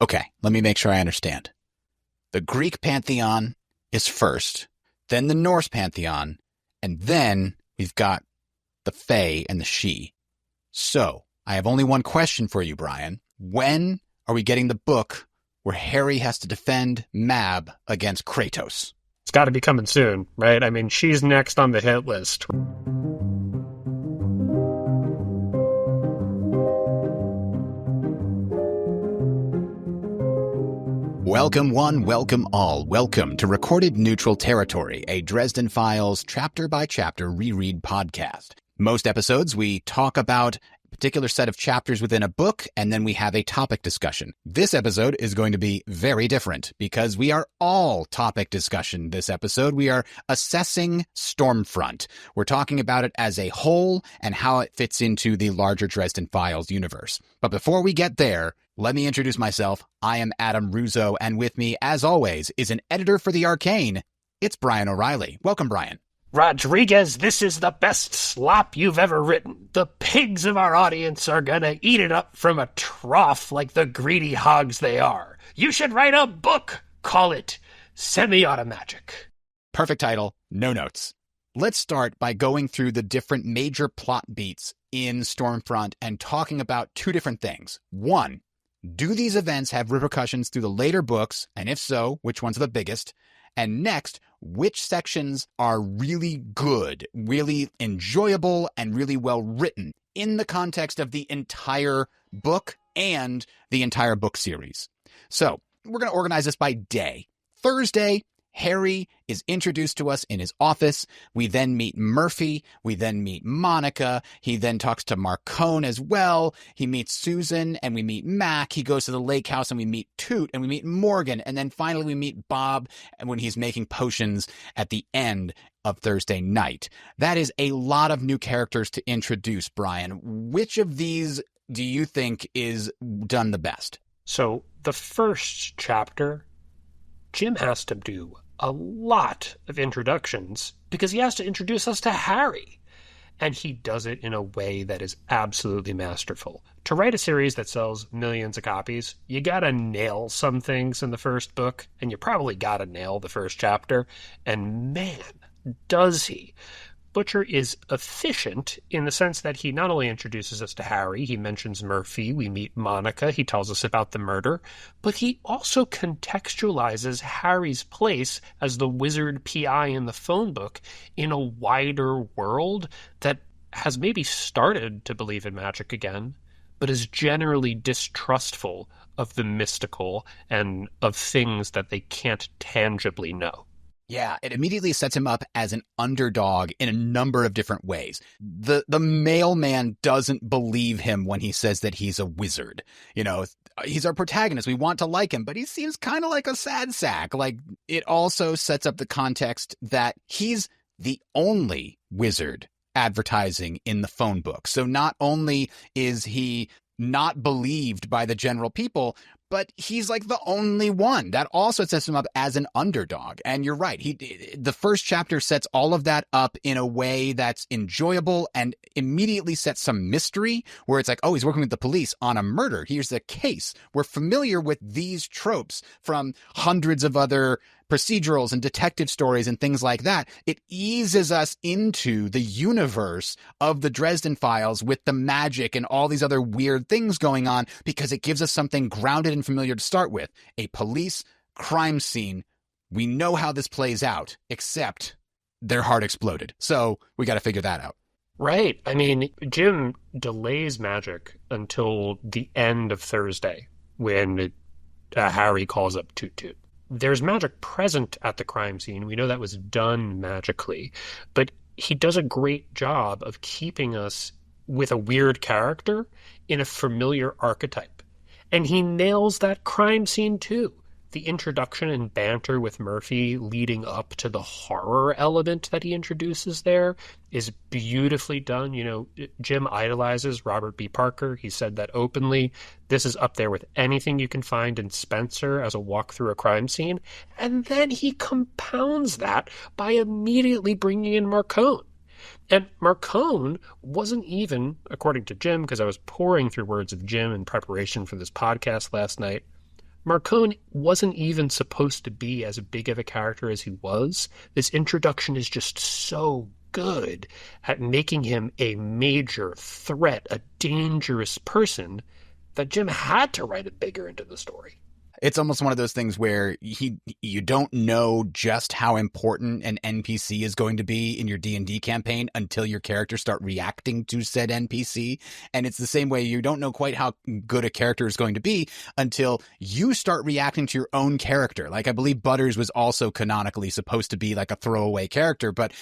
Okay, let me make sure I understand. The Greek pantheon is first, then the Norse pantheon, and then we've got the Fae and the She. So, I have only one question for you, Brian. When are we getting the book where Harry has to defend Mab against Kratos? It's got to be coming soon, right? I mean, she's next on the hit list. Welcome one, welcome all. Welcome to Recorded Neutral Territory, a Dresden Files chapter-by-chapter reread podcast. Most episodes, we talk about a particular set of chapters within a book, and then we have a topic discussion. This episode is going to be very different because we are all topic discussion this episode. We are assessing Stormfront. We're talking about it as a whole and how it fits into the larger Dresden Files universe. But before we get there, let me introduce myself. I am Adam Russo, and with me, as always, is an editor for The Arcane. It's Brian O'Reilly. Welcome, Brian. Rodriguez, this is the best slop you've ever written. The pigs of our audience are gonna eat it up from a trough like the greedy hogs they are. You should write a book. Call it Semi-Automagic. Perfect title, no notes. Let's start by going through the different major plot beats in Stormfront and talking about two different things. One, do these events have repercussions through the later books? And if so, which ones are the biggest? And next, which sections are really good, really enjoyable, and really well written in the context of the entire book and the entire book series? So we're going to organize this by day. Thursday, Harry is introduced to us in his office. We then meet Murphy. We then meet Monica. He then talks to Marcone as well. He meets Susan and we meet Mac. He goes to the lake house and we meet Toot and we meet Morgan. And then finally we meet Bob when he's making potions at the end of Thursday night. That is a lot of new characters to introduce, Brian. Which of these do you think is done the best? So the first chapter, Jim has to do a lot of introductions because he has to introduce us to Harry. And he does it in a way that is absolutely masterful. To write a series that sells millions of copies, you gotta nail some things in the first book, and you probably gotta nail the first chapter. And man, does he. Butcher is efficient in the sense that he not only introduces us to Harry, he mentions Murphy, we meet Monica, he tells us about the murder, but he also contextualizes Harry's place as the wizard PI in the phone book in a wider world that has maybe started to believe in magic again, but is generally distrustful of the mystical and of things that they can't tangibly know. Yeah, it immediately sets him up as an underdog in a number of different ways. The mailman doesn't believe him when he says that he's a wizard. You know, he's our protagonist. We want to like him, but he seems kind of like a sad sack. Like, it also sets up the context that he's the only wizard advertising in the phone book. So not only is he not believed by the general people, but he's like the only one. That also sets him up as an underdog. And you're right. The first chapter sets all of that up in a way that's enjoyable and immediately sets some mystery where it's like, oh, he's working with the police on a murder. Here's the case. We're familiar with these tropes from hundreds of other procedurals and detective stories and things like that. It eases us into the universe of the Dresden Files with the magic and all these other weird things going on because it gives us something grounded and familiar to start with. A police crime scene. We know how this plays out, except their heart exploded. So we got to figure that out. Right. I mean, Jim delays magic until the end of Thursday when Harry calls up Toot Toot. There's magic present at the crime scene. We know that was done magically, but he does a great job of keeping us with a weird character in a familiar archetype. And he nails that crime scene too. The introduction and banter with Murphy leading up to the horror element that he introduces there is beautifully done. You know, Jim idolizes Robert B. Parker. He said that openly. This is up there with anything you can find in Spencer as a walk through a crime scene. And then he compounds that by immediately bringing in Marcone. And Marcone wasn't even, according to Jim, because I was pouring through words of Jim in preparation for this podcast last night, Marcone wasn't even supposed to be as big of a character as he was. This introduction is just so good at making him a major threat, a dangerous person, that Jim had to write it bigger into the story. It's almost one of those things where you don't know just how important an NPC is going to be in your D&D campaign until your characters start reacting to said NPC. And it's the same way you don't know quite how good a character is going to be until you start reacting to your own character. Like, I believe Butters was also canonically supposed to be like a throwaway character, but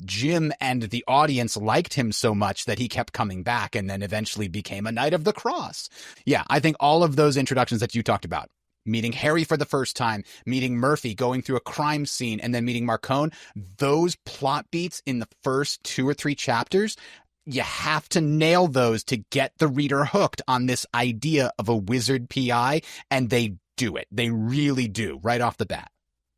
Jim and the audience liked him so much that he kept coming back and then eventually became a Knight of the Cross. Yeah, I think all of those introductions that you talked about, meeting Harry for the first time, meeting Murphy, going through a crime scene, and then meeting Marcone, those plot beats in the first 2 or 3 chapters, you have to nail those to get the reader hooked on this idea of a wizard PI, and they do it. They really do, right off the bat.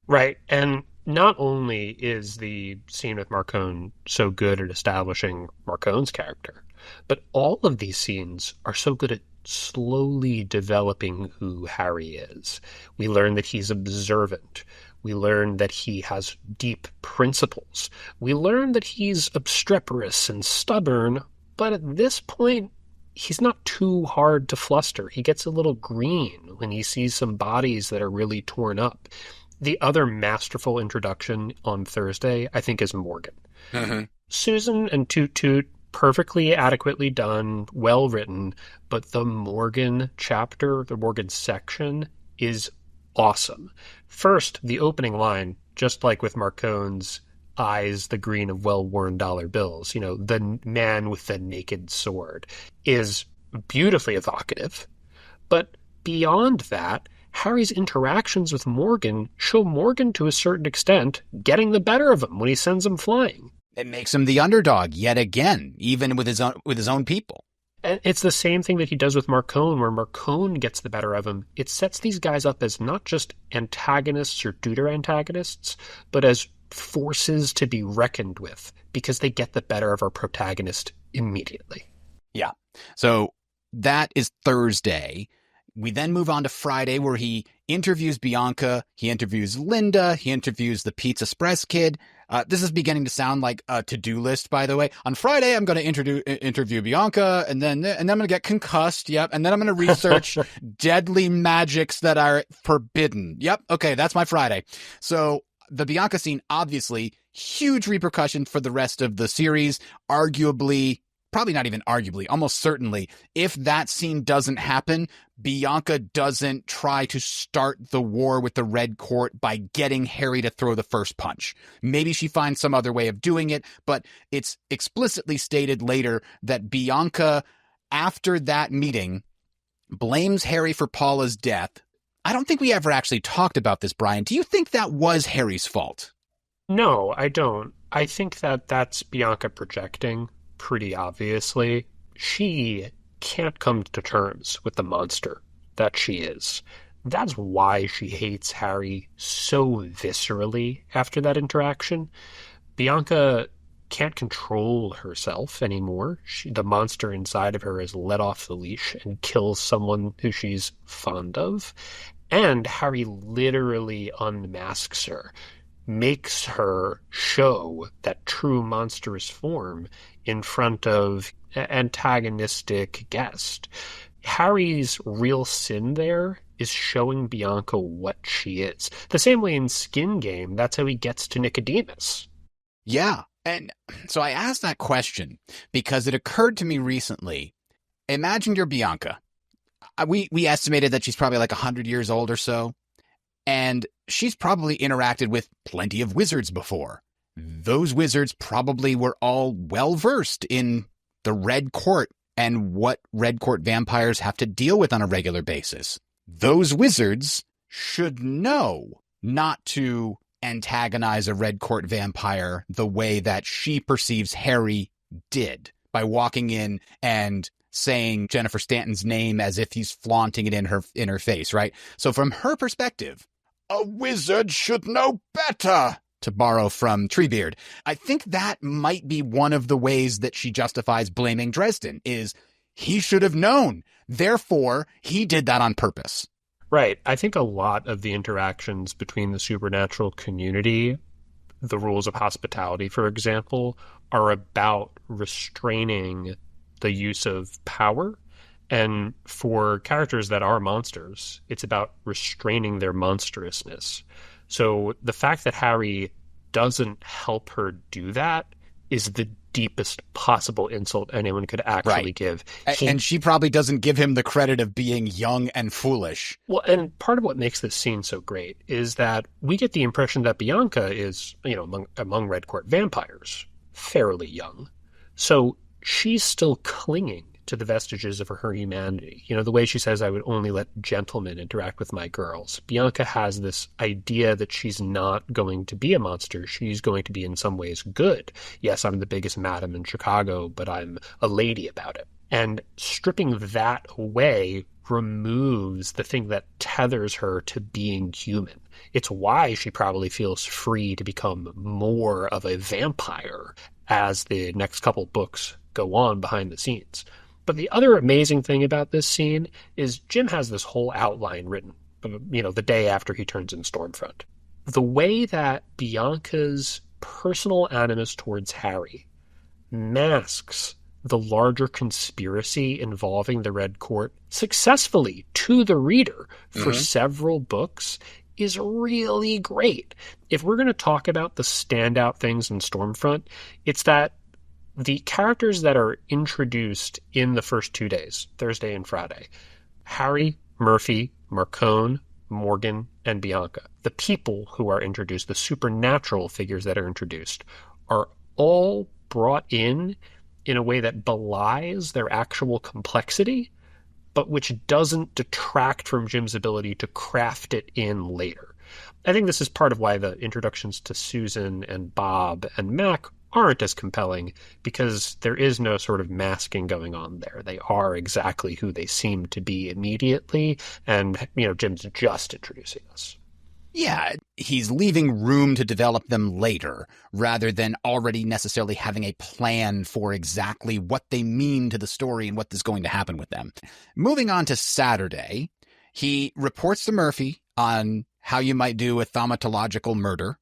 Right, and not only is the scene with Marcone so good at establishing Marcone's character, but all of these scenes are so good at slowly developing who Harry is. We learn that he's observant. We learn that he has deep principles. We learn that he's obstreperous and stubborn, but at this point, he's not too hard to fluster. He gets a little green when he sees some bodies that are really torn up. The other masterful introduction on Thursday, I think, is Morgan. Mm-hmm. Susan and Toot Toot, perfectly adequately done, well written, but the Morgan chapter, the Morgan section, is awesome. First, the opening line, just like with Marcone's eyes, the green of well-worn dollar bills, the man with the naked sword, is beautifully evocative. But beyond that, Harry's interactions with Morgan show Morgan, to a certain extent, getting the better of him when he sends him flying. It makes him the underdog yet again, even with his own people. And it's the same thing that he does with Marcone, where Marcone gets the better of him. It sets these guys up as not just antagonists or deuter antagonists, but as forces to be reckoned with, because they get the better of our protagonist immediately. Yeah. So that is Thursday. We then move on to Friday, where he interviews Bianca, he interviews Linda, he interviews the Pizza Express kid. This is beginning to sound like a to-do list, by the way. On Friday, I'm going to interview Bianca, and then I'm going to get concussed, yep, and then I'm going to research deadly magics that are forbidden. Yep, okay, that's my Friday. So the Bianca scene, obviously, huge repercussion for the rest of the series, arguably, probably not even arguably, almost certainly, if that scene doesn't happen, Bianca doesn't try to start the war with the Red Court by getting Harry to throw the first punch. Maybe she finds some other way of doing it, but it's explicitly stated later that Bianca, after that meeting, blames Harry for Paula's death. I don't think we ever actually talked about this, Brian. Do you think that was Harry's fault? No, I don't. I think that that's Bianca projecting. Pretty obviously, she can't come to terms with the monster that she is. That's why she hates Harry so viscerally after that interaction. Bianca can't control herself anymore. The monster inside of her is let off the leash and kills someone who she's fond of. And Harry literally unmasks her, makes her show that true monstrous form in front of an antagonistic guest. Harry's real sin there is showing Bianca what she is. The same way in Skin Game, that's how he gets to Nicodemus. Yeah, and so I asked that question because it occurred to me recently. Imagine you're Bianca. We estimated that she's probably like 100 years old or so, and she's probably interacted with plenty of wizards before. Those wizards probably were all well-versed in the Red Court and what Red Court vampires have to deal with on a regular basis. Those wizards should know not to antagonize a Red Court vampire the way that she perceives Harry did, by walking in and saying Jennifer Stanton's name as if he's flaunting it in her face, right? So from her perspective, a wizard should know better, to borrow from Treebeard. I think that might be one of the ways that she justifies blaming Dresden, is he should have known. Therefore, he did that on purpose. Right. I think a lot of the interactions between the supernatural community, the rules of hospitality, for example, are about restraining the use of power. And for characters that are monsters, it's about restraining their monstrousness. So the fact that Harry doesn't help her do that is the deepest possible insult anyone could actually give. And she probably doesn't give him the credit of being young and foolish. Well, and part of what makes this scene so great is that we get the impression that Bianca is, among Red Court vampires, fairly young. So she's still clinging to the vestiges of her humanity. The way she says, I would only let gentlemen interact with my girls. Bianca has this idea that she's not going to be a monster. She's going to be in some ways good. Yes, I'm the biggest madam in Chicago, but I'm a lady about it. And stripping that away removes the thing that tethers her to being human. It's why she probably feels free to become more of a vampire as the next couple books go on behind the scenes. But the other amazing thing about this scene is Jim has this whole outline written, the day after he turns in Stormfront. The way that Bianca's personal animus towards Harry masks the larger conspiracy involving the Red Court successfully to the reader for several books is really great. If we're going to talk about the standout things in Stormfront, it's that the characters that are introduced in the first 2 days, Thursday and Friday, Harry, Murphy, Marcone, Morgan, and Bianca, the people who are introduced, the supernatural figures that are introduced, are all brought in a way that belies their actual complexity, but which doesn't detract from Jim's ability to craft it in later. I think this is part of why the introductions to Susan and Bob and Mac aren't as compelling, because there is no sort of masking going on there. They are exactly who they seem to be immediately, and, Jim's just introducing us. Yeah, he's leaving room to develop them later, rather than already necessarily having a plan for exactly what they mean to the story and what is going to happen with them. Moving on to Saturday, he reports to Murphy on how you might do a thaumatological murder.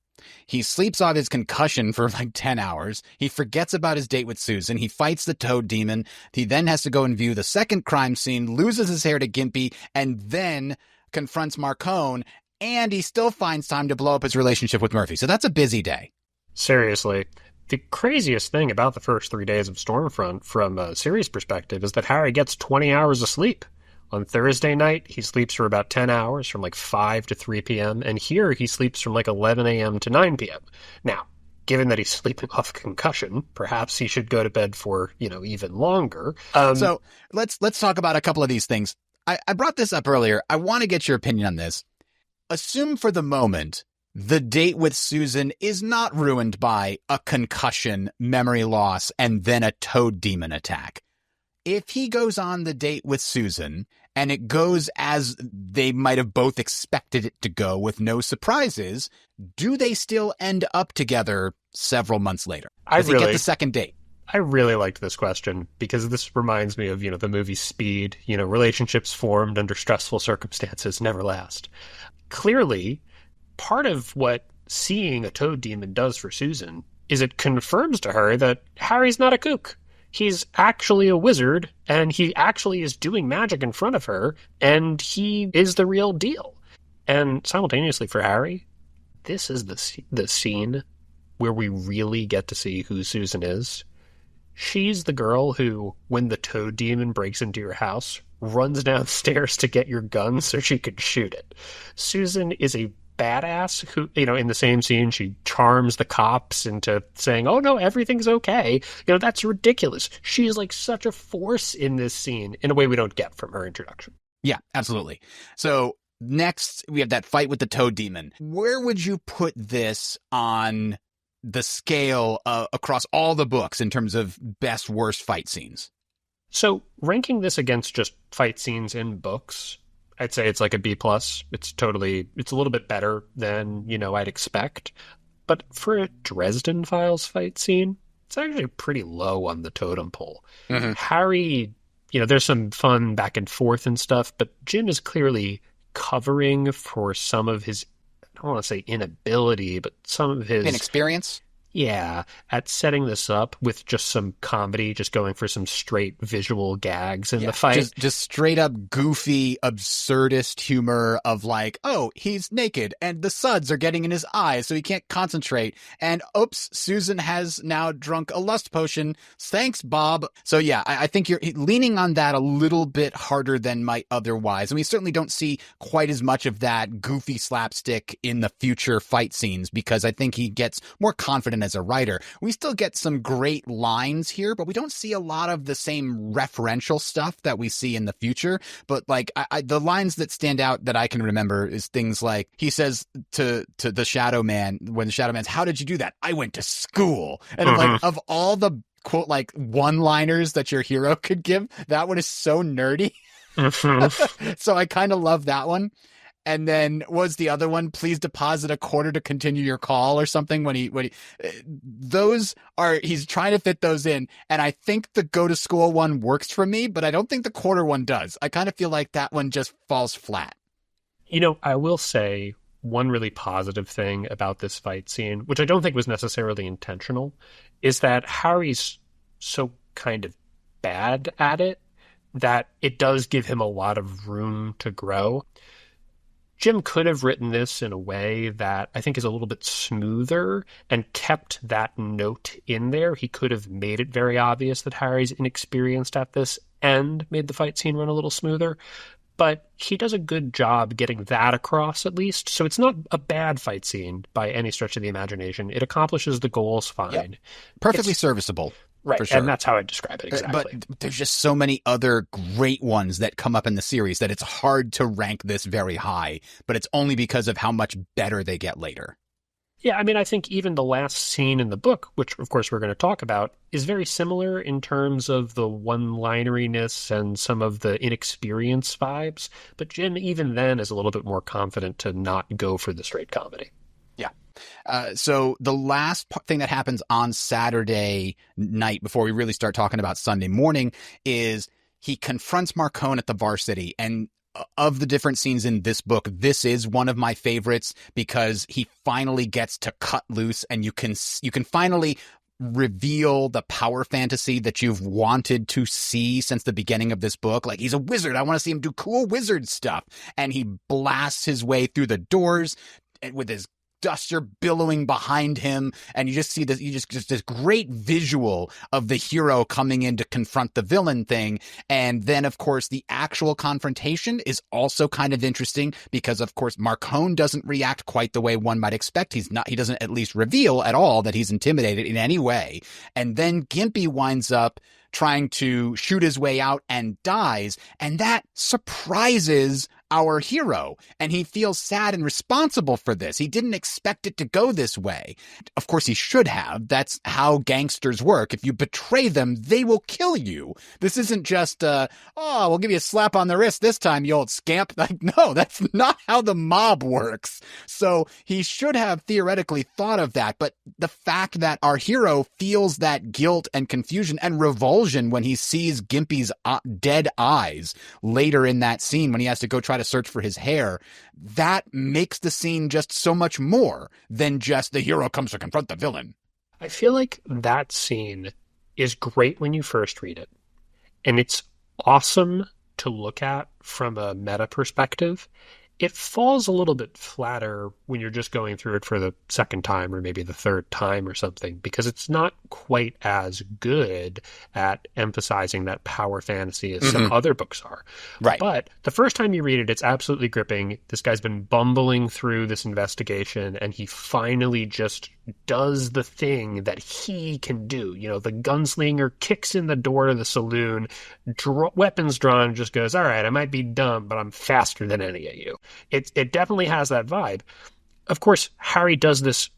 He sleeps off his concussion for like 10 hours. He forgets about his date with Susan. He fights the toad demon. He then has to go and view the second crime scene, loses his hair to Gimpy, and then confronts Marcone, and he still finds time to blow up his relationship with Murphy. So that's a busy day. Seriously. The craziest thing about the first 3 days of Stormfront from a series perspective is that Harry gets 20 hours of sleep. On Thursday night, he sleeps for about 10 hours from like 5 to 3 p.m. And here he sleeps from like 11 a.m. to 9 p.m. Now, given that he's sleeping off concussion, perhaps he should go to bed for, even longer. So let's talk about a couple of these things. I brought this up earlier. I want to get your opinion on this. Assume for the moment the date with Susan is not ruined by a concussion, memory loss, and then a toad demon attack. If he goes on the date with Susan and it goes as they might have both expected it to go with no surprises, do they still end up together several months later? Does he get the second date? I really liked this question because this reminds me of, the movie Speed. Relationships formed under stressful circumstances never last. Clearly, part of what seeing a toad demon does for Susan is it confirms to her that Harry's not a kook. He's actually a wizard, and he actually is doing magic in front of her, and he is the real deal. And simultaneously for Harry, this is the scene where we really get to see who Susan is. She's the girl who, when the toad demon breaks into your house, runs downstairs to get your gun so she could shoot it. Susan is a badass who, in the same scene, she charms the cops into saying, oh no, everything's okay. That's ridiculous. She is like such a force in this scene in a way we don't get from her introduction. Yeah, absolutely. So next we have that fight with the toad demon. Where would you put this on the scale across all the books in terms of best, worst fight scenes? So ranking this against just fight scenes in books, I'd say it's like a B+. It's a little bit better than, I'd expect. But for a Dresden Files fight scene, it's actually pretty low on the totem pole. Mm-hmm. Harry, there's some fun back and forth and stuff, but Jim is clearly covering for some of his, I don't want to say inability, but some of his inexperience. Yeah, at setting this up with just some comedy, just going for some straight visual gags in the fight. Just straight up goofy, absurdist humor of like, oh, he's naked and the suds are getting in his eyes so he can't concentrate. And oops, Susan has now drunk a lust potion. Thanks, Bob. So yeah, I think you're leaning on that a little bit harder than might otherwise. And we certainly don't see quite as much of that goofy slapstick in the future fight scenes because I think he gets more confident as a writer. We still get some great lines here, but we don't see a lot of the same referential stuff that we see in the future. But like the lines that stand out that I can remember is things like he says to the Shadow Man, when the Shadow Man's, how did you do that? I went to school. And like of all the quote like one-liners that your hero could give, that one is so nerdy. So I kind of love that one. And then was the other one, please deposit a quarter to continue your call or something when he he's trying to fit those in. And I think the go to school one works for me, but I don't think the quarter one does. I kind of feel like that one just falls flat. You know, I will say one really positive thing about this fight scene, which I don't think was necessarily intentional, is that Harry's so kind of bad at it that it does give him a lot of room to grow. Jim could have written this in a way that I think is a little bit smoother and kept that note in there. He could have made it very obvious that Harry's inexperienced at this and made the fight scene run a little smoother. But he does a good job getting that across, at least. So it's not a bad fight scene by any stretch of the imagination. It accomplishes the goals fine. Yep. Perfectly serviceable. Right, for sure. And that's how I describe it exactly. But there's just so many other great ones that come up in the series that it's hard to rank this very high, but it's only because of how much better they get later. Yeah, I mean, I think even the last scene in the book, which of course we're going to talk about, is very similar in terms of the one-lineriness and some of the inexperience vibes. But Jim, even then, is a little bit more confident to not go for the straight comedy. So the last thing that happens on Saturday night before we really start talking about Sunday morning is he confronts Marcone at the Varsity. And of the different scenes in this book, this is one of my favorites because he finally gets to cut loose and you can finally reveal the power fantasy that you've wanted to see since the beginning of this book. Like, he's a wizard. I want to see him do cool wizard stuff. And he blasts his way through the doors with his duster billowing behind him, and you just see this, just this great visual of the hero coming in to confront the villain thing. And then of course the actual confrontation is also kind of interesting because of course Marcone doesn't react quite the way one might expect. He doesn't at least reveal at all that he's intimidated in any way. And then Gimpy winds up trying to shoot his way out and dies, and that surprises our hero, and he feels sad and responsible for this. He didn't expect it to go this way. Of course, he should have. That's how gangsters work. If you betray them, they will kill you. This isn't just, we'll give you a slap on the wrist this time, you old scamp. Like, no, that's not how the mob works. So he should have theoretically thought of that, but the fact that our hero feels that guilt and confusion and revulsion when he sees Gimpy's dead eyes later in that scene when he has to go try to search for his hair, that makes the scene just so much more than just the hero comes to confront the villain. I feel like that scene is great when you first read it, and it's awesome to look at from a meta perspective. It falls a little bit flatter when you're just going through it for the second time or maybe the third time or something, because it's not quite as good at emphasizing that power fantasy as some other books are. Right. But the first time you read it, it's absolutely gripping. This guy's been bumbling through this investigation, and he finally just does the thing that he can do. You know, the gunslinger kicks in the door of the saloon, weapons drawn, just goes, all right, I might be dumb, but I'm faster than any of you. It definitely has that vibe. Of course, Harry does this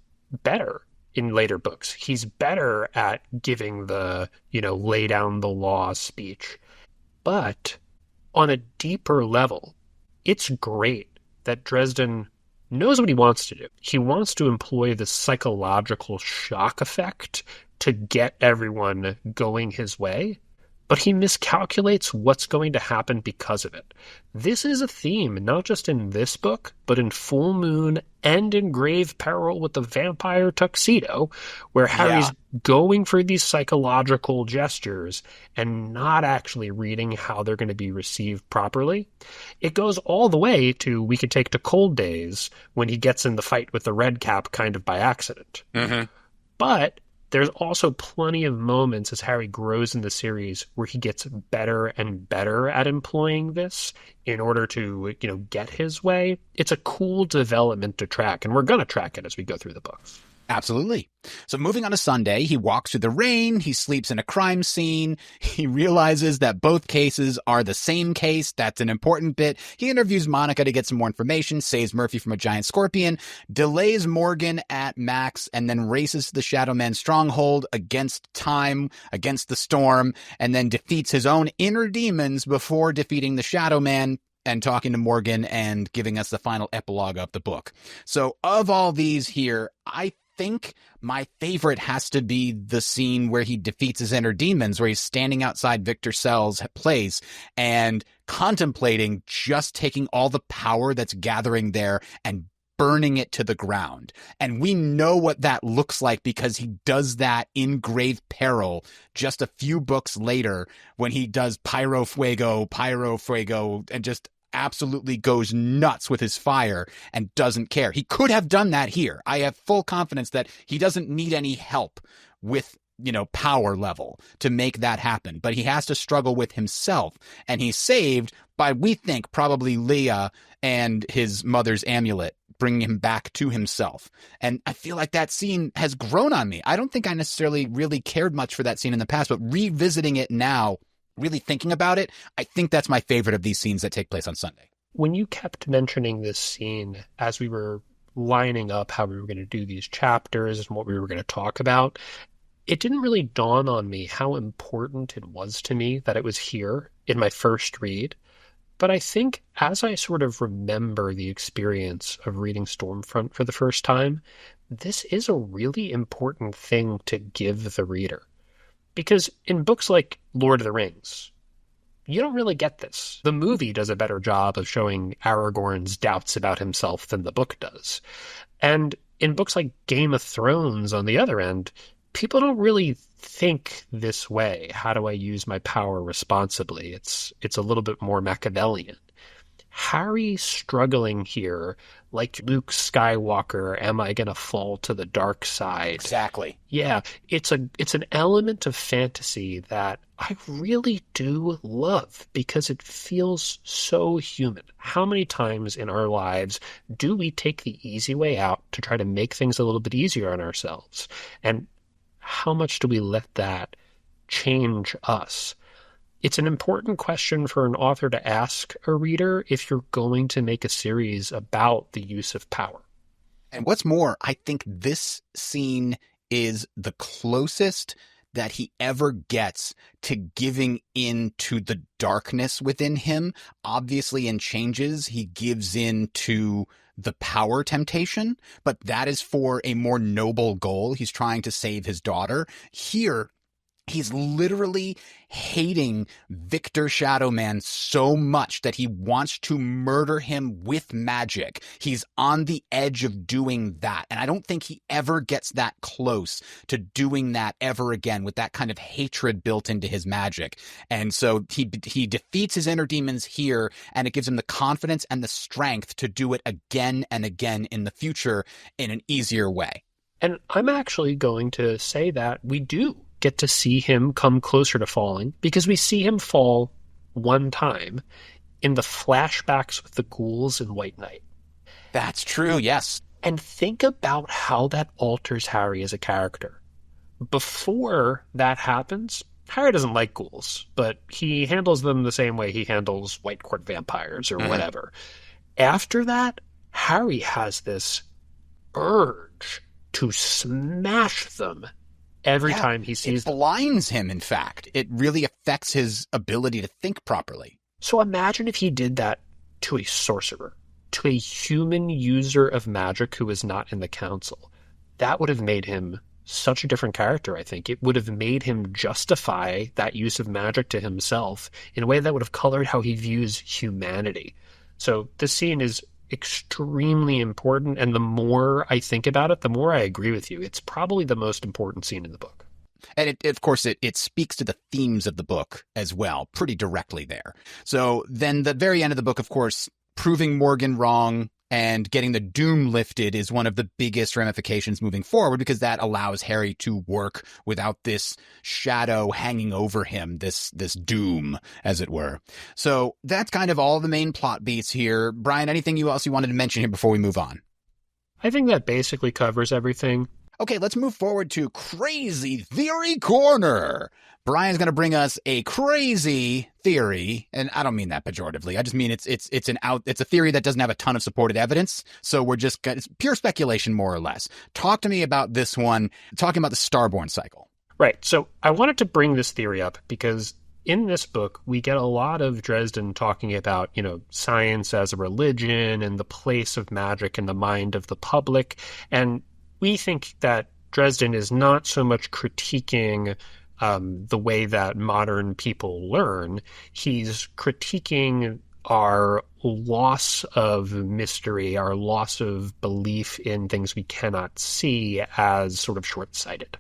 better in later books. He's better at giving the, lay down the law speech. But on a deeper level, it's great that Dresden knows what he wants to do. He wants to employ the psychological shock effect to get everyone going his way. but he miscalculates what's going to happen because of it. This is a theme, not just in this book, but in Full Moon and in Grave Peril with the Vampire Tuxedo, where Harry's going for these psychological gestures and not actually reading how they're going to be received properly. It goes all the way to We Could Take to Cold Days, when he gets in the fight with the Red Cap kind of by accident. Mm-hmm. But there's also plenty of moments as Harry grows in the series where he gets better and better at employing this in order to, get his way. It's a cool development to track, and we're going to track it as we go through the books. Absolutely. So moving on to Sunday, he walks through the rain, he sleeps in a crime scene, he realizes that both cases are the same case. That's an important bit. He interviews Monica to get some more information, saves Murphy from a giant scorpion, delays Morgan at Max, and then races to the Shadow Man's stronghold against time, against the storm, and then defeats his own inner demons before defeating the Shadow Man and talking to Morgan and giving us the final epilogue of the book. So of all these here, I think my favorite has to be the scene where he defeats his inner demons, where he's standing outside Victor Sell's place and contemplating just taking all the power that's gathering there and burning it to the ground. And we know what that looks like because he does that in Grave Peril just a few books later when he does Pyro Fuego, and just absolutely goes nuts with his fire and doesn't care. He could have done that here. I have full confidence that he doesn't need any help with, power level to make that happen, but he has to struggle with himself, and he's saved by, we think, probably Leah and his mother's amulet, bringing him back to himself. And I feel like that scene has grown on me. I don't think I necessarily really cared much for that scene in the past, but revisiting it now, really thinking about it, I think that's my favorite of these scenes that take place on Sunday. When you kept mentioning this scene as we were lining up how we were going to do these chapters and what we were going to talk about, it didn't really dawn on me how important it was to me that it was here in my first read. But I think as I sort of remember the experience of reading Stormfront for the first time, this is a really important thing to give the reader. Because in books like Lord of the Rings, you don't really get this. The movie does a better job of showing Aragorn's doubts about himself than the book does. And in books like Game of Thrones, on the other end, people don't really think this way. How do I use my power responsibly? It's a little bit more Machiavellian. Harry struggling here, like Luke Skywalker, am I going to fall to the dark side? Exactly. Yeah, it's an element of fantasy that I really do love because it feels so human. How many times in our lives do we take the easy way out to try to make things a little bit easier on ourselves? And how much do we let that change us? It's an important question for an author to ask a reader if you're going to make a series about the use of power. And what's more, I think this scene is the closest that he ever gets to giving in to the darkness within him. Obviously, in Changes, he gives in to the power temptation, but that is for a more noble goal. He's trying to save his daughter. Here, he's literally hating Victor Shadowman so much that he wants to murder him with magic. He's on the edge of doing that. And I don't think he ever gets that close to doing that ever again with that kind of hatred built into his magic. And so he defeats his inner demons here, and it gives him the confidence and the strength to do it again and again in the future in an easier way. And I'm actually going to say that we do get to see him come closer to falling, because we see him fall one time in the flashbacks with the ghouls in White Knight. That's true, yes. And think about how that alters Harry as a character. Before that happens, Harry doesn't like ghouls, but he handles them the same way he handles White Court vampires or whatever. After that, Harry has this urge to smash them every time he sees them. It blinds him, in fact. It really affects his ability to think properly. So imagine if he did that to a sorcerer, to a human user of magic who is not in the council. That would have made him such a different character, I think. It would have made him justify that use of magic to himself in a way that would have colored how he views humanity. So this scene is extremely important, and the more I think about it, the more I agree with you. It's probably the most important scene in the book. And of course, it speaks to the themes of the book as well, pretty directly there. So then the very end of the book, of course, proving Morgan wrong and getting the doom lifted is one of the biggest ramifications moving forward, because that allows Harry to work without this shadow hanging over him, this doom, as it were. So that's kind of all the main plot beats here. Brian, anything else you wanted to mention here before we move on? I think that basically covers everything. Okay, let's move forward to Crazy Theory Corner. Brian's going to bring us a crazy theory, and I don't mean that pejoratively. I just mean it's a theory that doesn't have a ton of supported evidence, so it's pure speculation, more or less. Talk to me about this one, talking about the Starborn cycle. Right. So I wanted to bring this theory up because in this book, we get a lot of Dresden talking about, science as a religion and the place of magic in the mind of the public. And we think that Dresden is not so much critiquing the way that modern people learn. He's critiquing our loss of mystery, our loss of belief in things we cannot see as sort of short-sighted.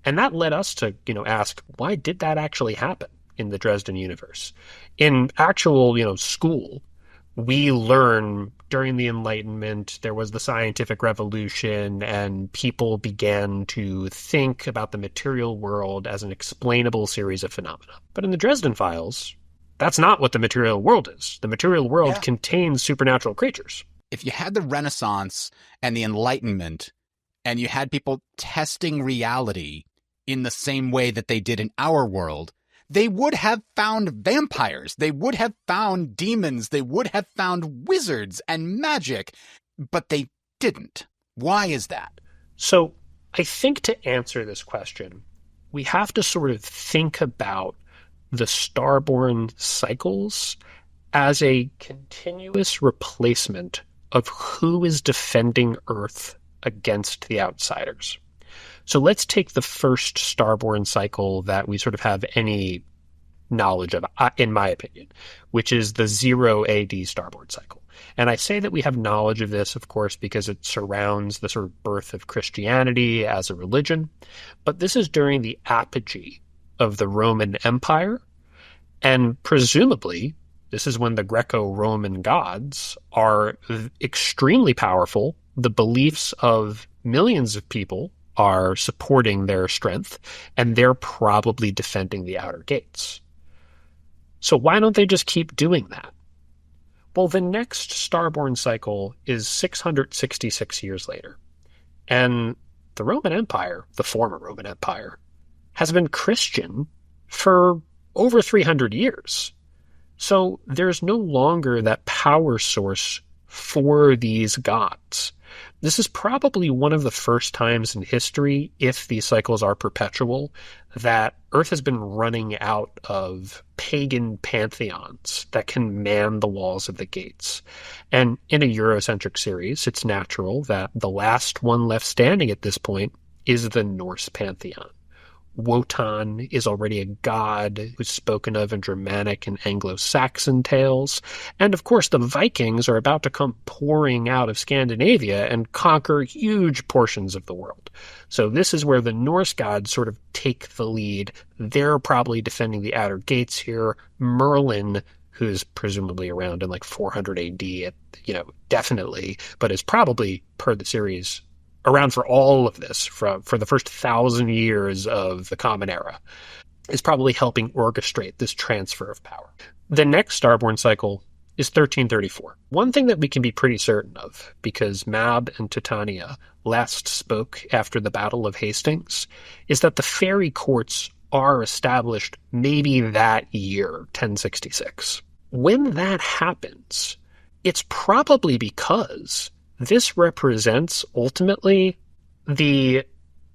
And that led us to, ask, why did that actually happen in the Dresden universe? In actual, school, we learn during the Enlightenment, there was the scientific revolution, and people began to think about the material world as an explainable series of phenomena. But in the Dresden Files, that's not what the material world is. The material world contains supernatural creatures. If you had the Renaissance and the Enlightenment, and you had people testing reality in the same way that they did in our world, they would have found vampires, they would have found demons, they would have found wizards and magic, but they didn't. Why is that? So I think to answer this question, we have to sort of think about the Starborn cycles as a continuous replacement of who is defending Earth against the outsiders. So let's take the first Starborn cycle that we sort of have any knowledge of, in my opinion, which is the 0 AD Starborn cycle. And I say that we have knowledge of this, of course, because it surrounds the sort of birth of Christianity as a religion. But this is during the apogee of the Roman Empire. And presumably, this is when the Greco-Roman gods are extremely powerful. The beliefs of millions of people are supporting their strength, and they're probably defending the outer gates. So why don't they just keep doing that? Well, the next Starborn cycle is 666 years later. And the Roman Empire, the former Roman Empire, has been Christian for over 300 years. So there's no longer that power source for these gods. This is probably one of the first times in history, if these cycles are perpetual, that Earth has been running out of pagan pantheons that can man the walls of the gates. And in a Eurocentric series, it's natural that the last one left standing at this point is the Norse pantheon. Wotan is already a god who's spoken of in Germanic and Anglo-Saxon tales. And of course, the Vikings are about to come pouring out of Scandinavia and conquer huge portions of the world. So this is where the Norse gods sort of take the lead. They're probably defending the outer gates here. Merlin, who's presumably around in like 400 AD, definitely, but is probably, per the series, around for all of this, for the first 1,000 years of the Common Era, is probably helping orchestrate this transfer of power. The next Starborn cycle is 1334. One thing that we can be pretty certain of, because Mab and Titania last spoke after the Battle of Hastings, is that the fairy courts are established maybe that year, 1066. When that happens, it's probably because this represents, ultimately, the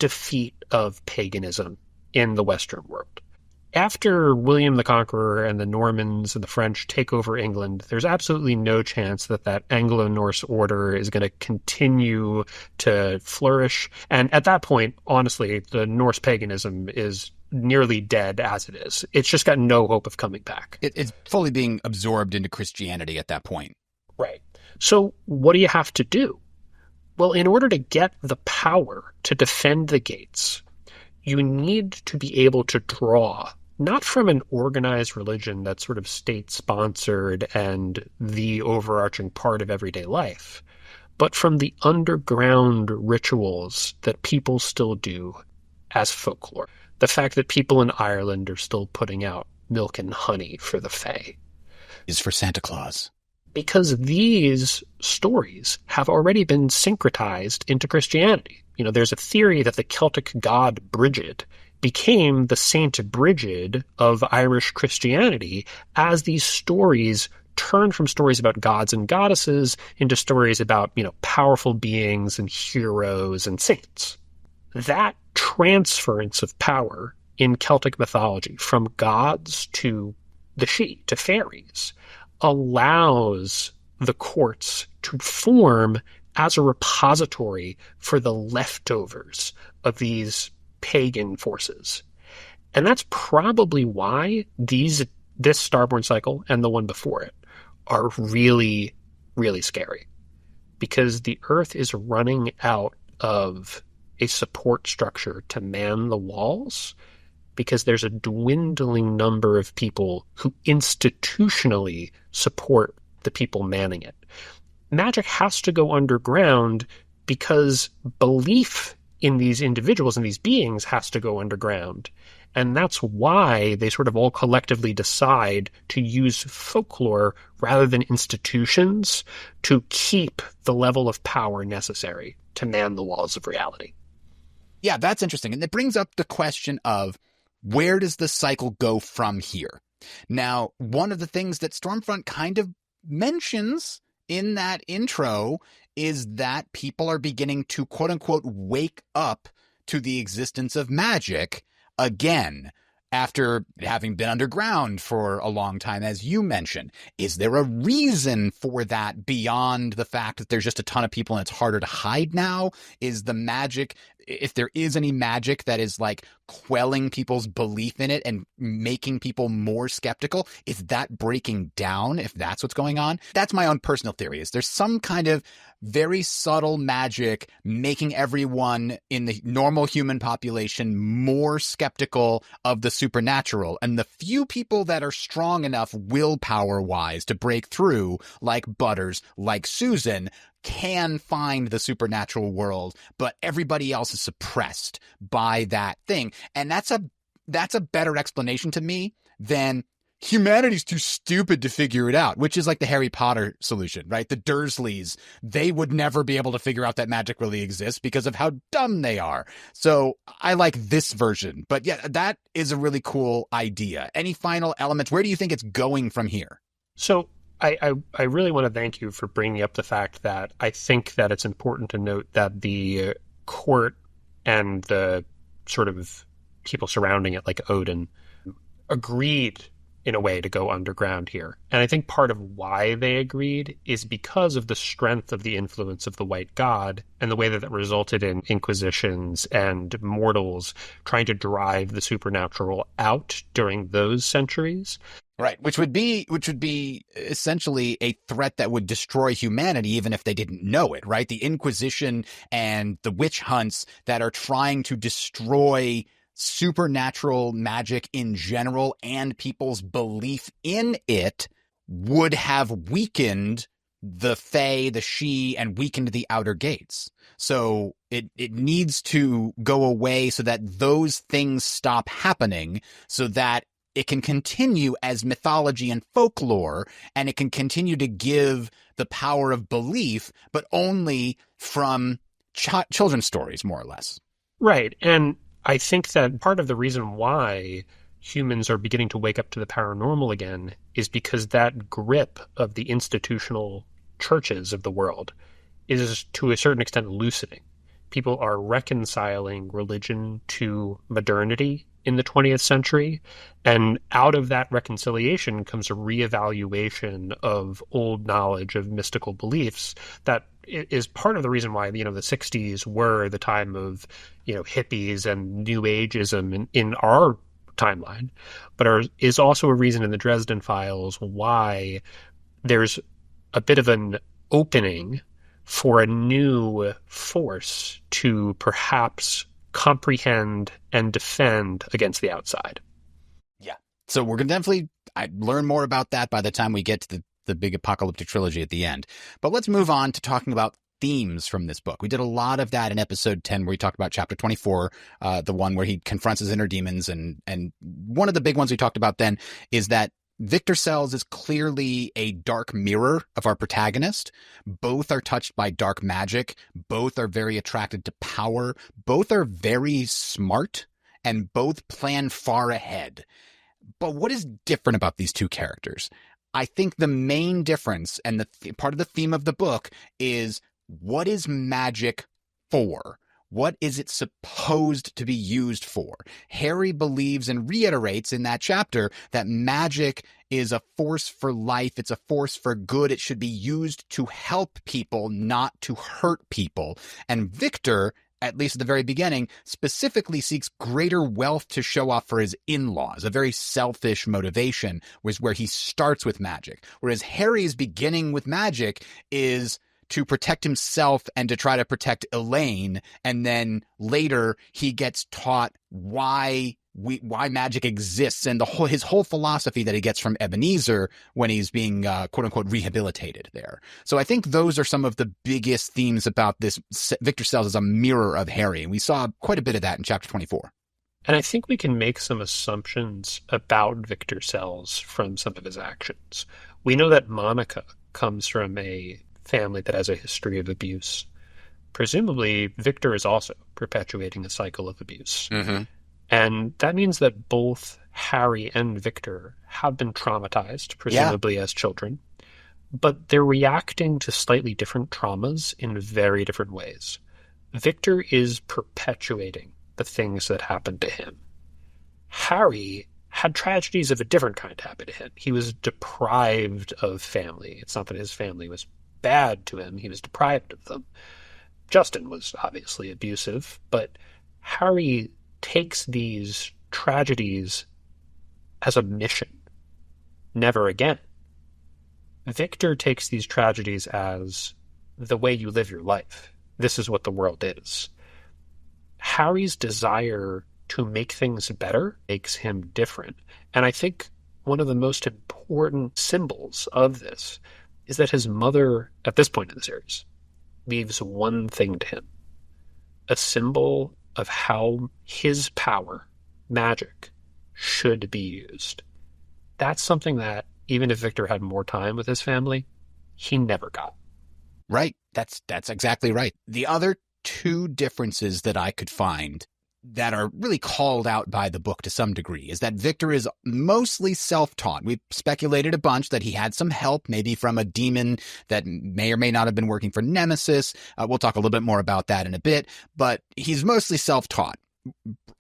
defeat of paganism in the Western world. after William the Conqueror and the Normans and the French take over England, there's absolutely no chance that that Anglo-Norse order is going to continue to flourish. And at that point, honestly, the Norse paganism is nearly dead as it is. It's just got no hope of coming back. It's fully being absorbed into Christianity at that point. Right. So what do you have to do? Well, in order to get the power to defend the gates, you need to be able to draw not from an organized religion that's sort of state-sponsored and the overarching part of everyday life, but from the underground rituals that people still do as folklore. The fact that people in Ireland are still putting out milk and honey for the Fae. Is for Santa Claus. Because these stories have already been syncretized into Christianity. You know, there's a theory that the Celtic god Brigid became the Saint Brigid of Irish Christianity as these stories turned from stories about gods and goddesses into stories about, powerful beings and heroes and saints. That transference of power in Celtic mythology from gods to the Sidhe, to fairies, allows the courts to form as a repository for the leftovers of these pagan forces. And that's probably why this Starborn cycle and the one before it are really, really scary. Because the Earth is running out of a support structure to man the walls, because there's a dwindling number of people who institutionally support the people manning it. Magic has to go underground because belief in these individuals and these beings has to go underground. And that's why they sort of all collectively decide to use folklore rather than institutions to keep the level of power necessary to man the walls of reality. Yeah, that's interesting. And it brings up the question of, where does the cycle go from here? Now, one of the things that Stormfront kind of mentions in that intro is that people are beginning to, quote unquote, wake up to the existence of magic again, after having been underground for a long time, as you mentioned. Is there a reason for that beyond the fact that there's just a ton of people and it's harder to hide now? Is the magic, if there is any magic that is like quelling people's belief in it and making people more skeptical, is that breaking down if that's what's going on? That's my own personal theory. Is there's some kind of very subtle magic making everyone in the normal human population more skeptical of the supernatural, and the few people that are strong enough willpower-wise to break through, like Butters, like Susan, can find the supernatural world, but everybody else is suppressed by that thing. And that's a better explanation to me than humanity's too stupid to figure it out, which is like the Harry Potter solution, right? The Dursleys, they would never be able to figure out that magic really exists because of how dumb they are. So I like this version. But yeah, that is a really cool idea. Any final elements? Where do you think it's going from here? So I really want to thank you for bringing up the fact that I think that it's important to note that the court and the sort of people surrounding it, like Odin, agreed in a way to go underground here. And I think part of why they agreed is because of the strength of the influence of the white god and the way that resulted in inquisitions and mortals trying to drive the supernatural out during those centuries. Right, which would be essentially a threat that would destroy humanity even if they didn't know it, right? The Inquisition and the witch hunts that are trying to destroy supernatural magic in general and people's belief in it would have weakened the Fae, the Sidhe, and weakened the outer gates. So it needs to go away so that those things stop happening, so that it can continue as mythology and folklore, and it can continue to give the power of belief, but only from children's stories, more or less. Right. And I think that part of the reason why humans are beginning to wake up to the paranormal again is because that grip of the institutional churches of the world is to a certain extent loosening. People are reconciling religion to modernity in the 20th century. And out of that reconciliation comes a reevaluation of old knowledge of mystical beliefs that is part of the reason why, the 60s were the time of, hippies and New Ageism in our timeline, but is also a reason in the Dresden Files why there's a bit of an opening for a new force to perhaps comprehend and defend against the outside. Yeah. So we're going to definitely learn more about that by the time we get to the big apocalyptic trilogy at the end. But let's move on to talking about themes from this book. We did a lot of that in episode 10, where we talked about chapter 24, the one where he confronts his inner demons. And one of the big ones we talked about then is that Victor Sells is clearly a dark mirror of our protagonist. Both are touched by dark magic. Both are very attracted to power. Both are very smart, and both plan far ahead. But what is different about these two characters? I think the main difference, and the part of the theme of the book, is what is magic for? What is it supposed to be used for? Harry believes and reiterates in that chapter that magic is a force for life. It's a force for good. It should be used to help people, not to hurt people. And Victor, at least at the very beginning, specifically seeks greater wealth to show off for his in-laws, a very selfish motivation, was where he starts with magic. Whereas Harry's beginning with magic is to protect himself and to try to protect Elaine. And then later he gets taught why magic exists, and his whole philosophy that he gets from Ebenezer when he's being quote unquote rehabilitated there. So I think those are some of the biggest themes about this. Victor Sells as a mirror of Harry, and we saw quite a bit of that in chapter 24. And I think we can make some assumptions about Victor Sells from some of his actions. We know that Monica comes from a family that has a history of abuse. Presumably, Victor is also perpetuating a cycle of abuse. Mm-hmm. And that means that both Harry and Victor have been traumatized, presumably as children, but they're reacting to slightly different traumas in very different ways. Victor is perpetuating the things that happened to him. Harry had tragedies of a different kind happen to him. He was deprived of family. It's not that his family was bad to him. He was deprived of them. Justin was obviously abusive, but Harry takes these tragedies as a mission. Never again. Victor takes these tragedies as the way you live your life. This is what the world is. Harry's desire to make things better makes him different. And I think one of the most important symbols of this is that his mother, at this point in the series, leaves one thing to him: a symbol of how his power, magic, should be used. That's something that, even if Victor had more time with his family, he never got. Right. That's exactly right. The other two differences that I could find that are really called out by the book to some degree is that Victor is mostly self-taught. We've speculated a bunch that he had some help, maybe from a demon that may or may not have been working for Nemesis. We'll talk a little bit more about that in a bit, but he's mostly self-taught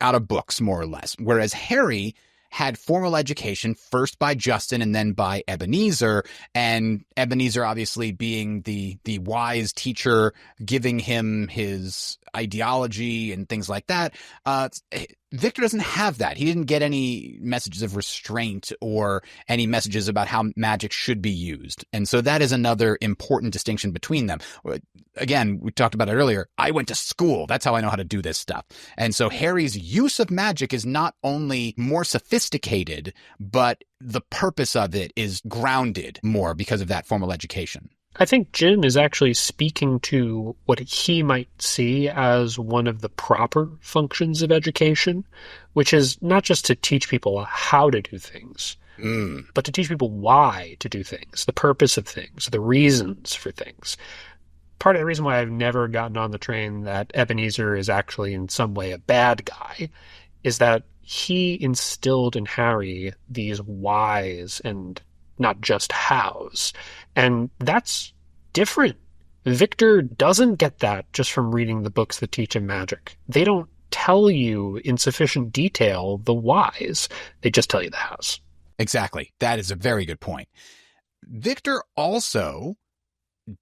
out of books, more or less. Whereas Harry had formal education, first by Justin and then by Ebenezer, and Ebenezer obviously being the wise teacher, giving him his ideology and things like that. Victor doesn't have that. He didn't get any messages of restraint or any messages about how magic should be used. And so that is another important distinction between them. Again, we talked about it earlier. I went to school. That's how I know how to do this stuff. And so Harry's use of magic is not only more sophisticated, but the purpose of it is grounded more because of that formal education. I think Jim is actually speaking to what he might see as one of the proper functions of education, which is not just to teach people how to do things, but to teach people why to do things, the purpose of things, the reasons for things. Part of the reason why I've never gotten on the train that Ebenezer is actually in some way a bad guy is that he instilled in Harry these whys and not just hows. And that's different. Victor doesn't get that just from reading the books that teach him magic. They don't tell you in sufficient detail the whys. They just tell you the hows. Exactly. That is a very good point. Victor also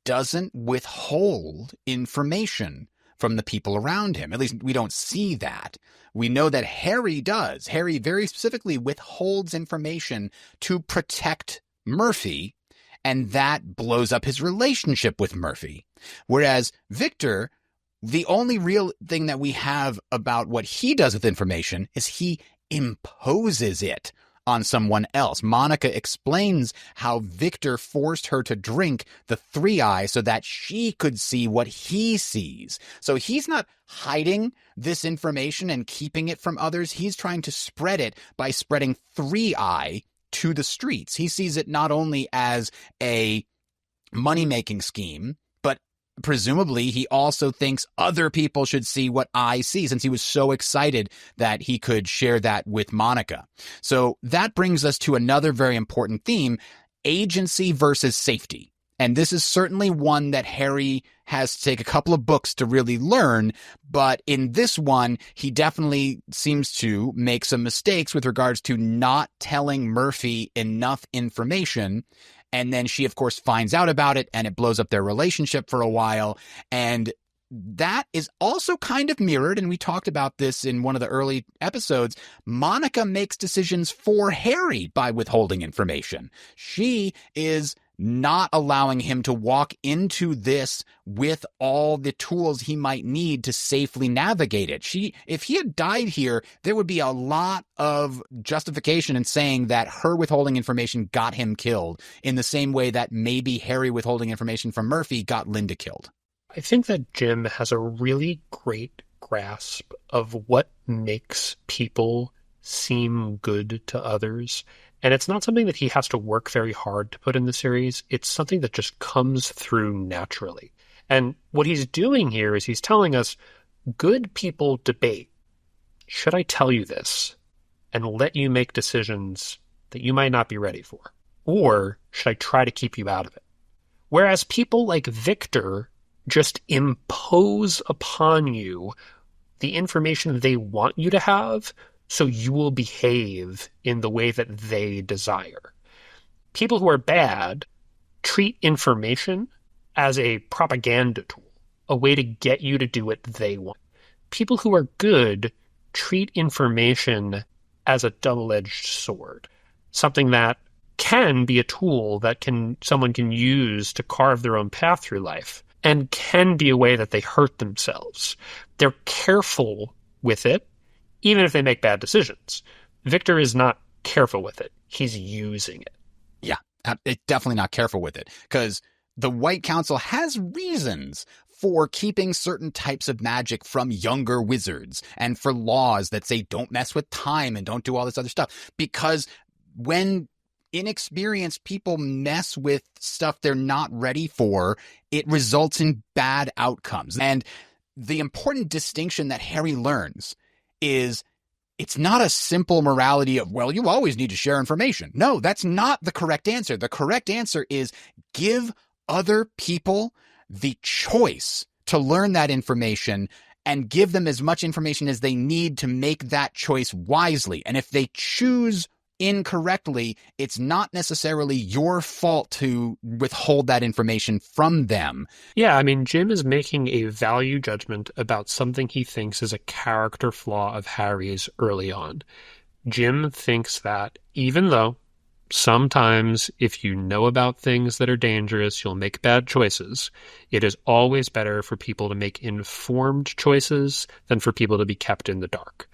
doesn't withhold information from the people around him. At least we don't see that. We know that Harry does. Harry very specifically withholds information to protect Murphy, and that blows up his relationship with Murphy. Whereas Victor, the only real thing that we have about what he does with information is he imposes it on someone else. Monica explains how Victor forced her to drink the 3-eye so that she could see what he sees. So he's not hiding this information and keeping it from others. He's trying to spread it by spreading 3-eye to the streets. He sees it not only as a money-making scheme, but presumably he also thinks other people should see what I see, since he was so excited that he could share that with Monica. So that brings us to another very important theme: agency versus safety. And this is certainly one that Harry has to take a couple of books to really learn, but in this one, he definitely seems to make some mistakes with regards to not telling Murphy enough information. And then she, of course, finds out about it, and it blows up their relationship for a while. And that is also kind of mirrored, and we talked about this in one of the early episodes. Monica makes decisions for Harry by withholding information. She is not allowing him to walk into this with all the tools he might need to safely navigate it. If he had died here, there would be a lot of justification in saying that her withholding information got him killed, in the same way that maybe Harry withholding information from Murphy got Linda killed. I think that Jim has a really great grasp of what makes people seem good to others. And it's not something that he has to work very hard to put in the series. It's something that just comes through naturally. And what he's doing here is he's telling us, good people debate. Should I tell you this and let you make decisions that you might not be ready for? Or should I try to keep you out of it? Whereas people like Victor just impose upon you the information they want you to have, so you will behave in the way that they desire. People who are bad treat information as a propaganda tool, a way to get you to do what they want. People who are good treat information as a double-edged sword, something that can be a tool that someone can use to carve their own path through life, and can be a way that they hurt themselves. They're careful with it, even if they make bad decisions. Victor is not careful with it. He's using it. Yeah, it's definitely not careful with it, because the White Council has reasons for keeping certain types of magic from younger wizards, and for laws that say don't mess with time and don't do all this other stuff. Because when inexperienced people mess with stuff they're not ready for, it results in bad outcomes. And the important distinction that Harry learns is it's not a simple morality of, well, you always need to share information. No, that's not the correct answer. The correct answer is give other people the choice to learn that information, and give them as much information as they need to make that choice wisely. And if they choose incorrectly, it's not necessarily your fault to withhold that information from them. Yeah, I mean, Jim is making a value judgment about something he thinks is a character flaw of Harry's early on. Jim thinks that even though sometimes if you know about things that are dangerous, you'll make bad choices, it is always better for people to make informed choices than for people to be kept in the dark.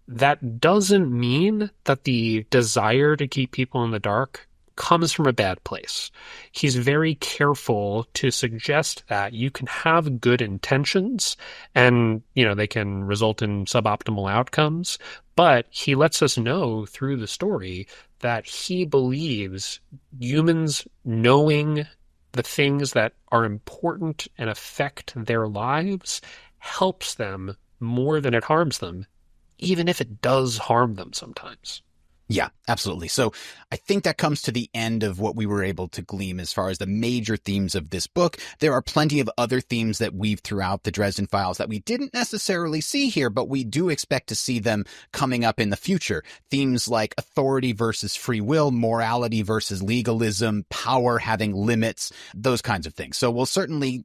That doesn't mean that the desire to keep people in the dark comes from a bad place. He's very careful to suggest that you can have good intentions and, they can result in suboptimal outcomes, but he lets us know through the story that he believes humans knowing the things that are important and affect their lives helps them more than it harms them, even if it does harm them sometimes. Yeah, absolutely. So I think that comes to the end of what we were able to glean as far as the major themes of this book. There are plenty of other themes that weave throughout the Dresden Files that we didn't necessarily see here, but we do expect to see them coming up in the future. Themes like authority versus free will, morality versus legalism, power having limits, those kinds of things. So we'll certainly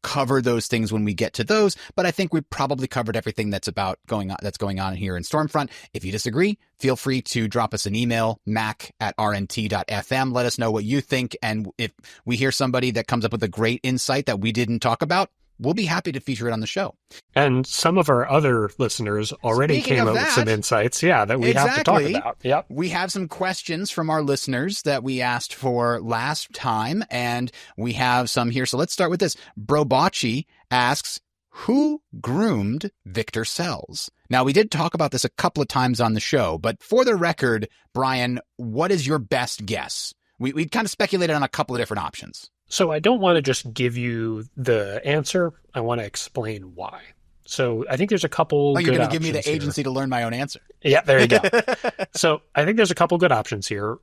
cover those things when we get to those, but I think we probably covered everything that's going on here in Stormfront. If you disagree, feel free to drop us an email, mac@rnt.fm. Let us know what you think, and if we hear somebody that comes up with a great insight that we didn't talk about, we'll be happy to feature it on the show. And some of our other listeners already came up with some insights, that we have to talk about. Yep. We have some questions from our listeners that we asked for last time, and we have some here. So let's start with this. Brobachi asks, who groomed Victor Sells? Now, we did talk about this a couple of times on the show, but for the record, Brian, what is your best guess? We kind of speculated on a couple of different options. So I don't want to just give you the answer. I want to explain why. So I think there's a couple good options. Oh, you're going to give me the agency to learn my own answer. Yeah, there you go. So I think there's a couple good options here.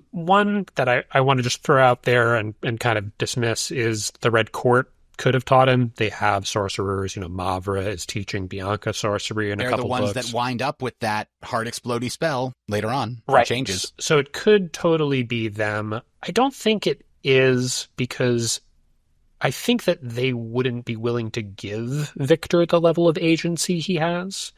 One that I want to just throw out there and kind of dismiss is the Red Court could have taught him. They have sorcerers. Mavra is teaching Bianca sorcery in a couple books. They're the ones that wind up with that heart explodey spell later on. Right. It changes. So it could totally be them. I don't think it is, because I think that they wouldn't be willing to give Victor the level of agency he has.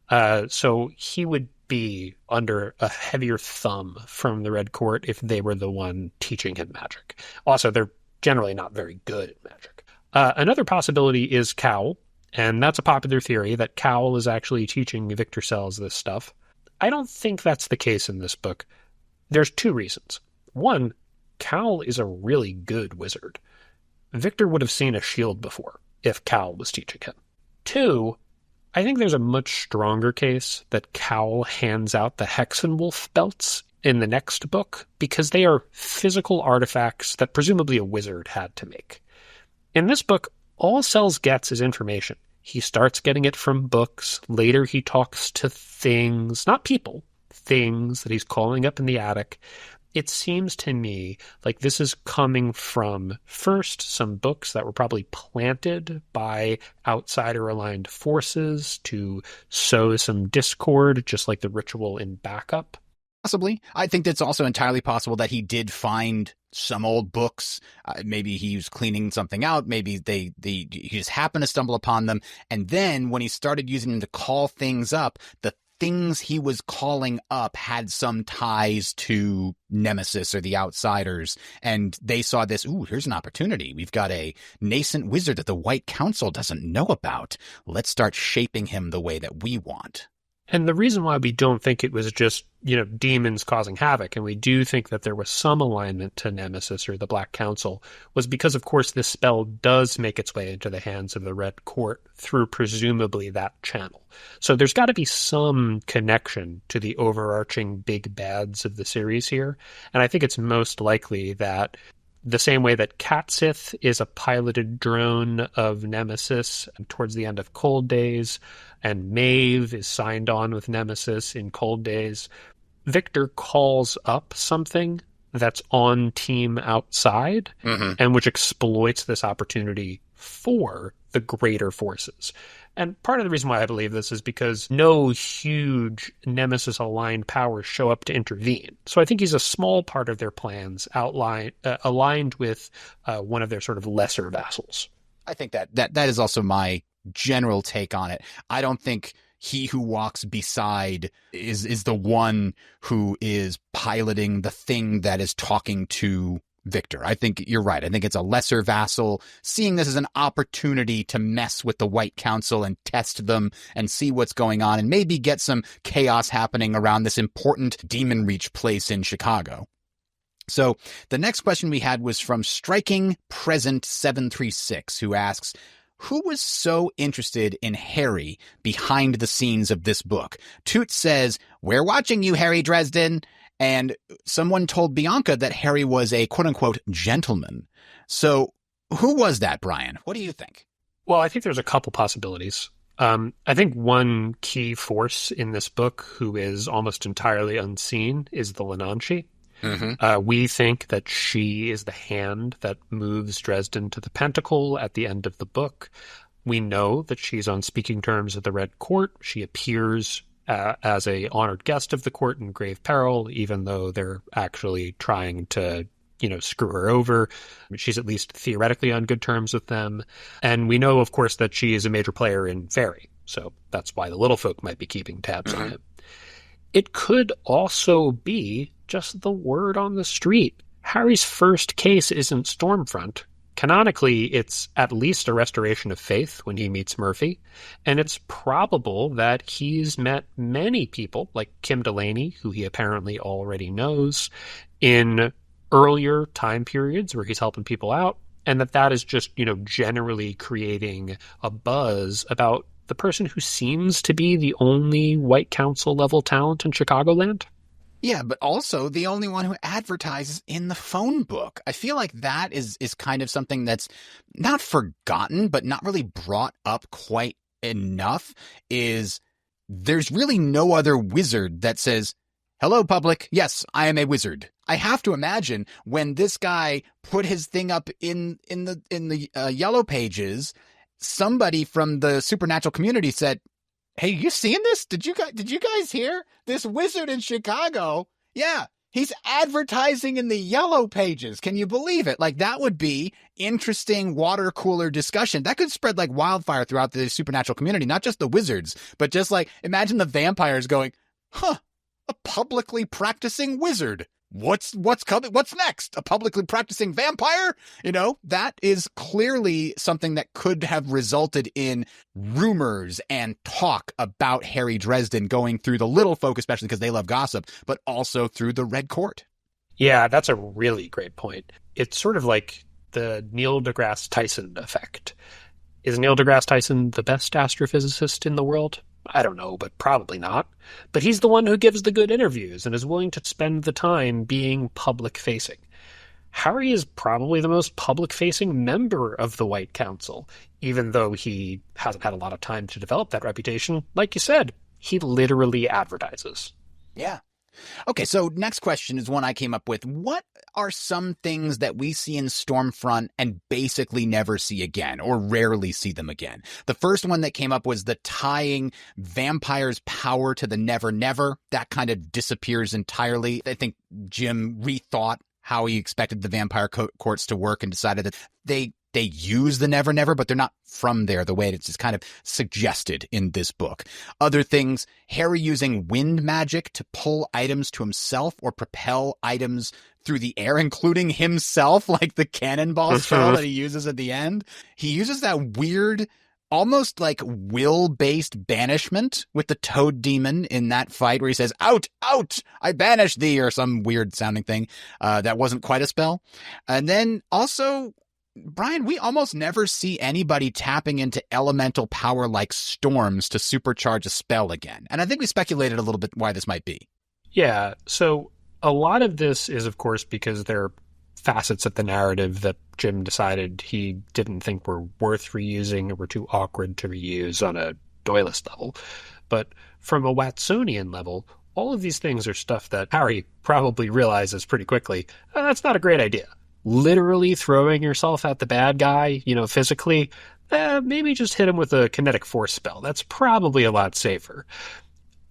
So he would be under a heavier thumb from the Red Court if they were the one teaching him magic. Also, they're generally not very good at magic. Another possibility is Cowl, and that's a popular theory that Cowl is actually teaching Victor Sells this stuff. I don't think that's the case in this book. There's two reasons. One, Cowl is a really good wizard. Victor would have seen a shield before if Cowl was teaching him. Two, I think there's a much stronger case that Cowl hands out the Hexenwolf belts in the next book because they are physical artifacts that presumably a wizard had to make. In this book, all Sells gets is information. He starts getting it from books. Later he talks to things, not people, things that he's calling up in the attic. It seems to me like this is coming from, first, some books that were probably planted by outsider-aligned forces to sow some discord, just like the ritual in Backup. Possibly. I think that's also entirely possible that he did find some old books. Maybe he was cleaning something out. Maybe he just happened to stumble upon them. And then when he started using them to call things up, the things he was calling up had some ties to Nemesis or the Outsiders, and they saw this, here's an opportunity. We've got a nascent wizard that the White Council doesn't know about. Let's start shaping him the way that we want. And the reason why we don't think it was just, demons causing havoc, and we do think that there was some alignment to Nemesis or the Black Council, was because, of course, this spell does make its way into the hands of the Red Court through presumably that channel. So there's got to be some connection to the overarching big bads of the series here. And I think it's most likely that the same way that Catsith is a piloted drone of Nemesis towards the end of Cold Days, and Maeve is signed on with Nemesis in Cold Days, Victor calls up something that's on Team Outside, and which exploits this opportunity for the greater forces. And part of the reason why I believe this is because no huge Nemesis-aligned powers show up to intervene. So I think he's a small part of their plans, aligned with one of their sort of lesser vassals. I think that is also my general take on it. I don't think he who walks beside is the one who is piloting the thing that is talking to Victor. I think you're right. I think it's a lesser vassal seeing this as an opportunity to mess with the White Council and test them and see what's going on and maybe get some chaos happening around this important Demon Reach place in Chicago. So the next question we had was from Striking Present 736, who asks, who was so interested in Harry behind the scenes of this book? Toot says, we're watching you, Harry Dresden. And someone told Bianca that Harry was a quote-unquote gentleman. So who was that, Brian? What do you think? Well, I think there's a couple possibilities. I think one key force in this book who is almost entirely unseen is the Lenanchi. We think that she is the hand that moves Dresden to the Pentacle at the end of the book. We know that she's on speaking terms with the Red Court. She appears as a honored guest of the court in grave peril, even though they're actually trying to, screw her over. She's at least theoretically on good terms with them. And we know, of course, that she is a major player in Fairy. So that's why the little folk might be keeping tabs on it. It could also be just the word on the street. Harry's first case isn't Stormfront. Canonically, it's at least a restoration of faith when he meets Murphy, and it's probable that he's met many people, like Kim Delaney, who he apparently already knows, in earlier time periods where he's helping people out, and that is just, generally creating a buzz about the person who seems to be the only White Council level talent in Chicagoland. Yeah, but also the only one who advertises in the phone book. I feel like that is kind of something that's not forgotten, but not really brought up quite enough, is there's really no other wizard that says, "Hello, public. Yes, I am a wizard." I have to imagine when this guy put his thing up in the yellow pages, somebody from the supernatural community said, "Hey, you seeing this? Did you guys hear this wizard in Chicago? Yeah, he's advertising in the yellow pages. Can you believe it?" Like, that would be interesting water cooler discussion. That could spread like wildfire throughout the supernatural community, not just the wizards, but just like imagine the vampires going, "Huh, a publicly practicing wizard. What's coming? What's next? A publicly practicing vampire?" That is clearly something that could have resulted in rumors and talk about Harry Dresden going through the little folk, especially because they love gossip, but also through the Red Court. Yeah, that's a really great point. It's sort of like the Neil deGrasse Tyson effect. Is Neil deGrasse Tyson the best astrophysicist in the world? I don't know, but probably not. But he's the one who gives the good interviews and is willing to spend the time being public-facing. Harry is probably the most public-facing member of the White Council, even though he hasn't had a lot of time to develop that reputation. Like you said, he literally advertises. Yeah. Okay, so next question is one I came up with. What are some things that we see in Stormfront and basically never see again, or rarely see them again? The first one that came up was the tying vampires' power to the Never Never. That kind of disappears entirely. I think Jim rethought how he expected the vampire courts to work and decided that they use the Never Never, but they're not from there the way it's just kind of suggested in this book. Other things, Harry using wind magic to pull items to himself or propel items through the air, including himself, like the cannonball spell that he uses at the end. He uses that weird, almost like will-based banishment with the toad demon in that fight where he says, "Out, out, I banish thee," or some weird sounding thing. That wasn't quite a spell. And then also, Brian, we almost never see anybody tapping into elemental power like storms to supercharge a spell again. And I think we speculated a little bit why this might be. Yeah, so a lot of this is, of course, because they're facets of the narrative that Jim decided he didn't think were worth reusing or were too awkward to reuse on a Doylist level. But from a Watsonian level, all of these things are stuff that Harry probably realizes pretty quickly. That's not a great idea. Literally throwing yourself at the bad guy, physically, maybe just hit him with a kinetic force spell. That's probably a lot safer.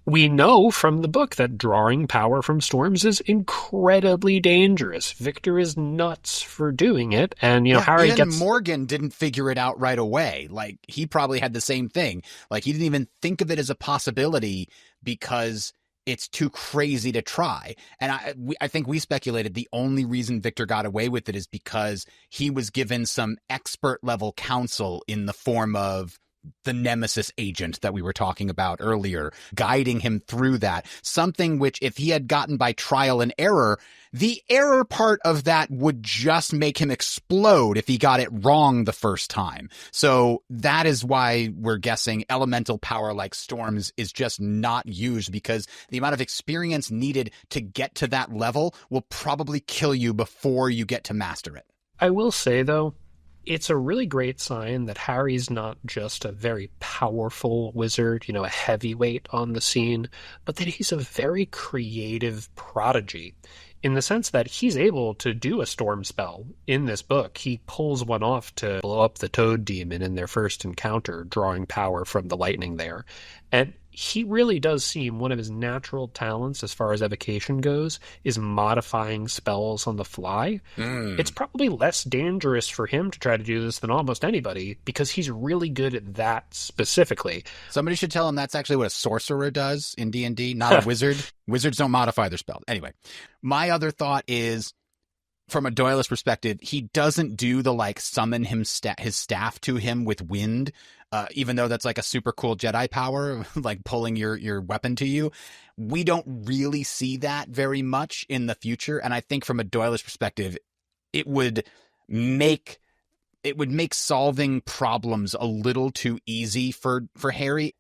We know from the book that drawing power from storms is incredibly dangerous. Victor is nuts for doing it, and Harry even Morgan didn't figure it out right away. Like, he probably had the same thing. Like, he didn't even think of it as a possibility because it's too crazy to try. And I think we speculated the only reason Victor got away with it is because he was given some expert level counsel in the form of the nemesis agent that we were talking about earlier, guiding him through that. Something which, if he had gotten by trial and error, the error part of that would just make him explode if he got it wrong the first time. So that is why we're guessing elemental power like storms is just not used, because the amount of experience needed to get to that level will probably kill you before you get to master it. I will say, though, It's a really great sign that Harry's not just a very powerful wizard, a heavyweight on the scene, but that he's a very creative prodigy in the sense that he's able to do a storm spell in this book. He pulls one off to blow up the Toad Demon in their first encounter, drawing power from the lightning there. And he really does seem one of his natural talents as far as evocation goes is modifying spells on the fly. It's probably less dangerous for him to try to do this than almost anybody because he's really good at that specifically. Somebody should tell him that's actually what a sorcerer does in D&D, not a wizard. Wizards don't modify their spells. Anyway, my other thought is, from a Doyleist perspective, he doesn't do the summon his staff to him with wind, even though that's a super cool Jedi power, like pulling your weapon to you. We don't really see that very much in the future, and I think from a Doyleist perspective, it would make solving problems a little too easy for Harry.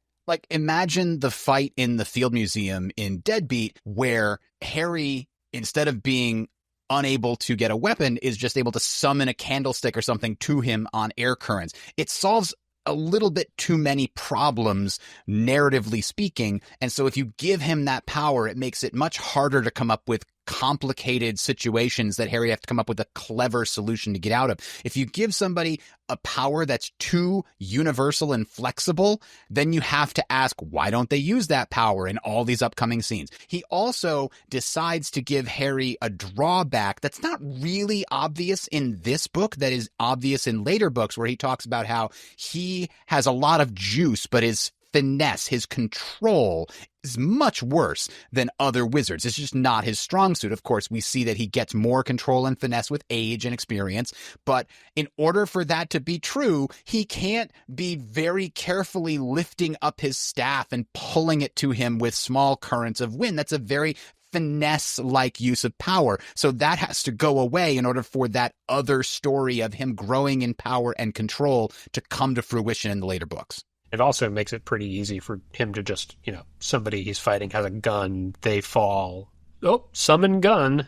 Imagine the fight in the Field Museum in Deadbeat where Harry, instead of being unable to get a weapon, is just able to summon a candlestick or something to him on air currents. It solves a little bit too many problems, narratively speaking. And so if you give him that power, it makes it much harder to come up with complicated situations that Harry have to come up with a clever solution to get out of. If you give somebody a power that's too universal and flexible, then you have to ask, why don't they use that power in all these upcoming scenes? He also decides to give Harry a drawback that's not really obvious in this book, that is obvious in later books, where he talks about how he has a lot of juice, but his finesse, his control is much worse than other wizards. It's just not his strong suit. Of course, we see that he gets more control and finesse with age and experience, but in order for that to be true, he can't be very carefully lifting up his staff and pulling it to him with small currents of wind. That's a very finesse-like use of power. So that has to go away in order for that other story of him growing in power and control to come to fruition in the later books. It also makes it pretty easy for him to just, somebody he's fighting has a gun, they fall. Oh, summon gun.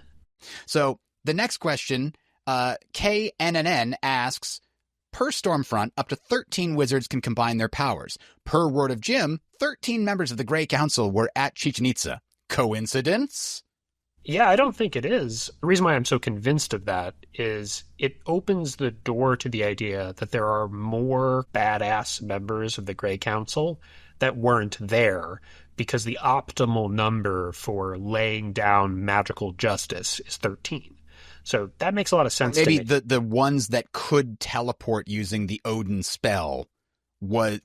So the next question, KNNN asks, per Stormfront, up to 13 wizards can combine their powers. Per word of Jim, 13 members of the Grey Council were at Chichen Itza. Coincidence? Yeah, I don't think it is. The reason why I'm so convinced of that is it opens the door to the idea that there are more badass members of the Grey Council that weren't there, because the optimal number for laying down magical justice is 13. So that makes a lot of sense to me. Maybe the ones that could teleport using the Odin spell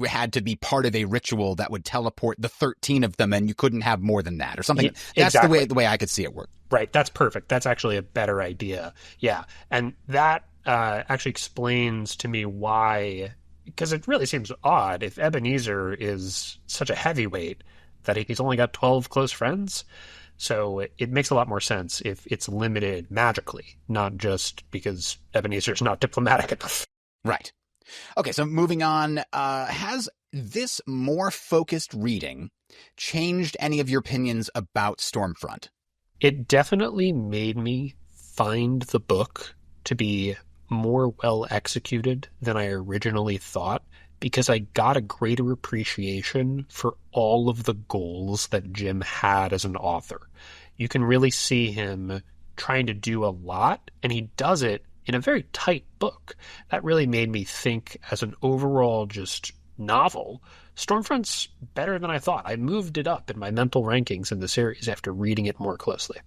had to be part of a ritual that would teleport the 13 of them, and you couldn't have more than that or something. That's exactly the way I could see it work. Right. That's perfect. That's actually a better idea. Yeah. And that actually explains to me why, because it really seems odd if Ebenezer is such a heavyweight that he's only got 12 close friends. So it makes a lot more sense if it's limited magically, not just because Ebenezer's not diplomatic enough. Right. Okay, so moving on, has this more focused reading changed any of your opinions about Stormfront? It definitely made me find the book to be more well executed than I originally thought, because I got a greater appreciation for all of the goals that Jim had as an author. You can really see him trying to do a lot, and he does it in a very tight book. That really made me think, as an overall just novel, Stormfront's better than I thought. I moved it up in my mental rankings in the series after reading it more closely.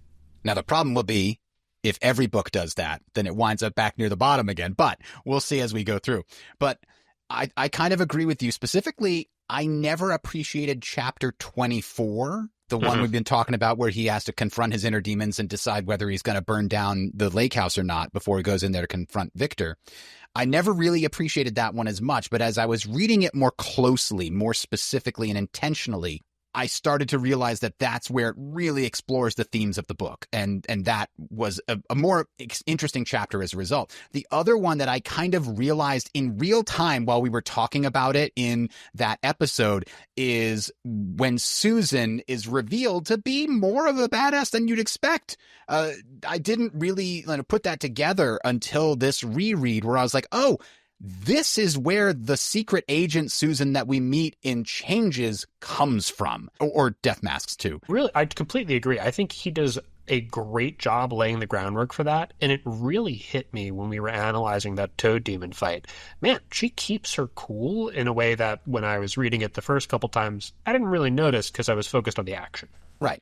Now, the problem will be, if every book does that, then it winds up back near the bottom again. But we'll see as we go through. But I kind of agree with you. Specifically, I never appreciated chapter 24, the one we've been talking about, where he has to confront his inner demons and decide whether he's going to burn down the lake house or not before he goes in there to confront Victor. I never really appreciated that one as much, but as I was reading it more closely, more specifically and intentionally, I started to realize that that's where it really explores the themes of the book. And that was a more interesting chapter as a result. The other one that I kind of realized in real time while we were talking about it in that episode is when Susan is revealed to be more of a badass than you'd expect. I didn't really put that together until this reread, where I was like, oh, this is where the secret agent Susan that we meet in Changes comes from, or Death Masks too. Really, I completely agree. I think he does a great job laying the groundwork for that, and it really hit me when we were analyzing that Toad Demon fight. Man, she keeps her cool in a way that when I was reading it the first couple times, I didn't really notice because I was focused on the action. Right.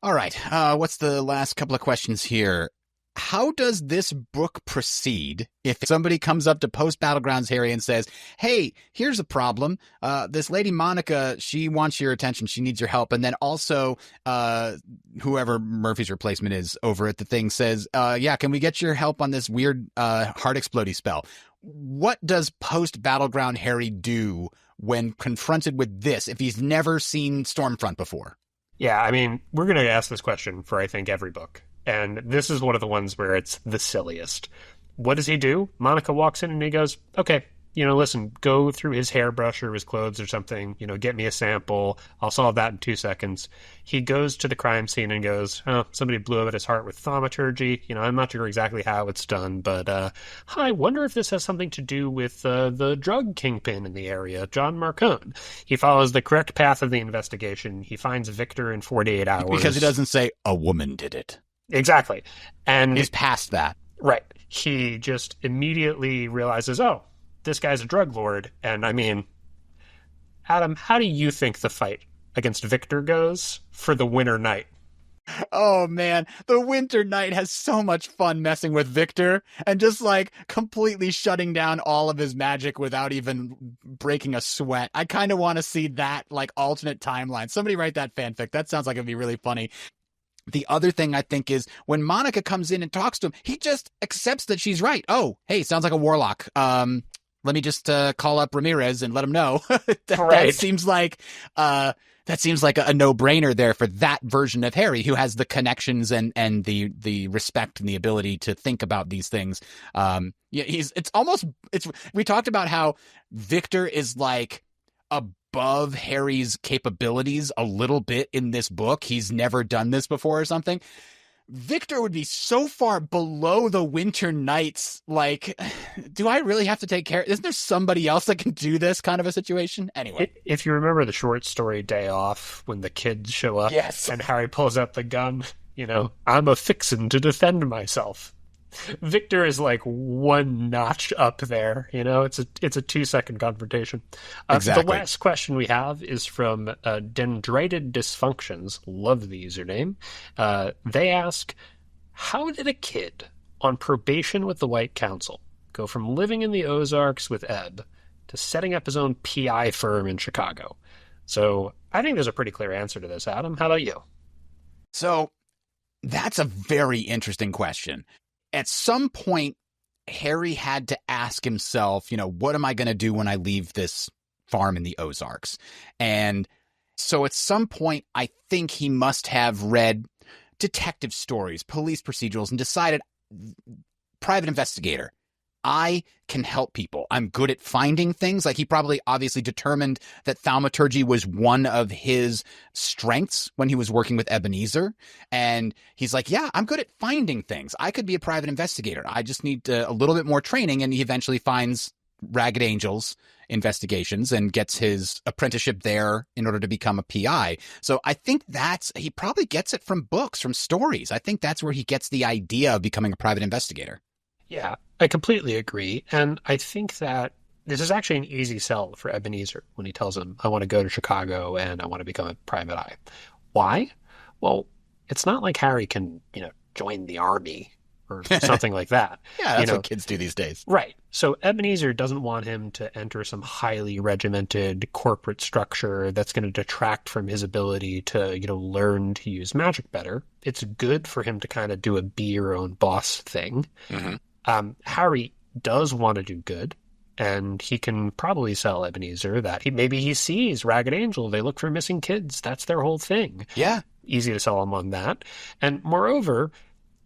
All right. What's the last couple of questions here? How does this book proceed if somebody comes up to post Battlegrounds Harry and says, hey, here's a problem. This lady Monica, she wants your attention. She needs your help. And then also whoever Murphy's replacement is over at the thing says, yeah, can we get your help on this weird heart explodey spell? What does post Battleground Harry do when confronted with this if he's never seen Stormfront before? Yeah, I mean, we're going to ask this question for, I think, every book. And this is one of the ones where it's the silliest. What does he do? Monica walks in and he goes, okay, listen, go through his hairbrush or his clothes or something, get me a sample. I'll solve that in 2 seconds. He goes to the crime scene and goes, oh, somebody blew up at his heart with thaumaturgy. I'm not sure exactly how it's done, but I wonder if this has something to do with the drug kingpin in the area, John Marcone. He follows the correct path of the investigation. He finds Victor in 48 hours. Because he doesn't say, a woman did it. Exactly. And he's past that. Right. He just immediately realizes, oh, this guy's a drug lord. And I mean, Adam, how do you think the fight against Victor goes for the Winter Knight? Oh, man. The Winter Knight has so much fun messing with Victor and just completely shutting down all of his magic without even breaking a sweat. I kind of want to see that alternate timeline. Somebody write that fanfic. That sounds like it'd be really funny. The other thing I think is when Monica comes in and talks to him, he just accepts that she's right. Oh, hey, sounds like a warlock. Let me just call up Ramirez and let him know. That seems like a no-brainer there for that version of Harry, who has the connections and the respect and the ability to think about these things. We talked about how Victor is above Harry's capabilities a little bit in this book. He's never done this before or something. Victor would be so far below the Winter Knights. Do I really have to take care? Isn't there somebody else that can do this kind of a situation? Anyway. If you remember the short story Day Off, when the kids show up and Harry pulls out the gun, I'm a fixin' to defend myself. Victor is one notch up there. It's a 2-second confrontation. Exactly. The last question we have is from Dendrited Dysfunctions. Love the username. They ask, how did a kid on probation with the White Council go from living in the Ozarks with Ebb to setting up his own PI firm in Chicago? So I think there's a pretty clear answer to this, Adam. How about you? So that's a very interesting question. At some point, Harry had to ask himself, what am I going to do when I leave this farm in the Ozarks? And so at some point, I think he must have read detective stories, police procedurals, and decided, private investigator, I can help people. I'm good at finding things. He probably obviously determined that thaumaturgy was one of his strengths when he was working with Ebenezer. And he's like, yeah, I'm good at finding things. I could be a private investigator. I just need a little bit more training. And he eventually finds Ragged Angel's investigations and gets his apprenticeship there in order to become a PI. So I think he probably gets it from books, from stories. I think that's where he gets the idea of becoming a private investigator. Yeah, I completely agree. And I think that this is actually an easy sell for Ebenezer when he tells him, I want to go to Chicago and I want to become a private eye. Why? Well, it's not like Harry can, join the army or something like that. Yeah, that's what kids do these days. Right. So Ebenezer doesn't want him to enter some highly regimented corporate structure that's going to detract from his ability to, learn to use magic better. It's good for him to kind of do a be your own boss thing. Mm-hmm. Harry does want to do good, and he can probably sell Ebenezer that he sees Ragged Angel. They look for missing kids. That's their whole thing. Yeah. Easy to sell him on that. And moreover,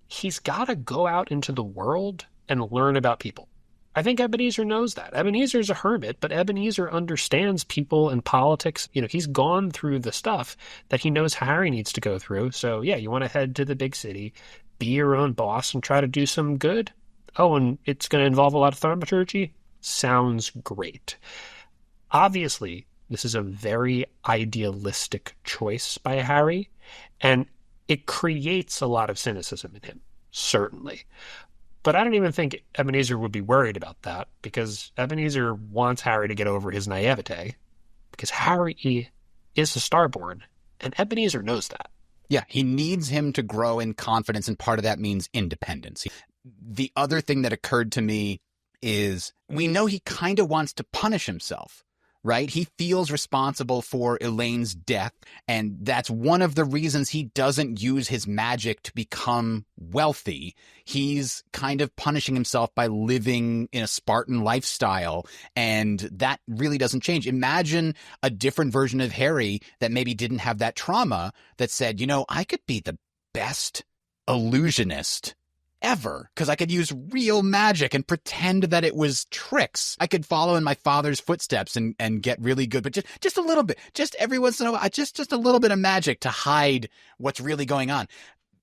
he's got to go out into the world and learn about people. I think Ebenezer knows that. Ebenezer's a hermit, but Ebenezer understands people and politics. He's gone through the stuff that he knows Harry needs to go through. So yeah, you want to head to the big city, be your own boss, and try to do some good. Oh, and it's going to involve a lot of thaumaturgy? sounds great. Obviously, this is a very idealistic choice by Harry, and it creates a lot of cynicism in him, certainly. But I don't even think Ebenezer would be worried about that, because Ebenezer wants Harry to get over his naivete, because Harry is a Starborn, and Ebenezer knows that. Yeah, he needs him to grow in confidence, and part of that means independence. The other thing that occurred to me is we know he kind of wants to punish himself, right? He feels responsible for Elaine's death, and that's one of the reasons he doesn't use his magic to become wealthy. He's kind of punishing himself by living in a Spartan lifestyle, and that really doesn't change. Imagine a different version of Harry that maybe didn't have that trauma, that said, you know, I could be the best illusionist ever, because I could use real magic and pretend that it was tricks. I could follow in my father's footsteps and get really good, but just a little bit, just every once in a while, just a little bit of magic to hide what's really going on.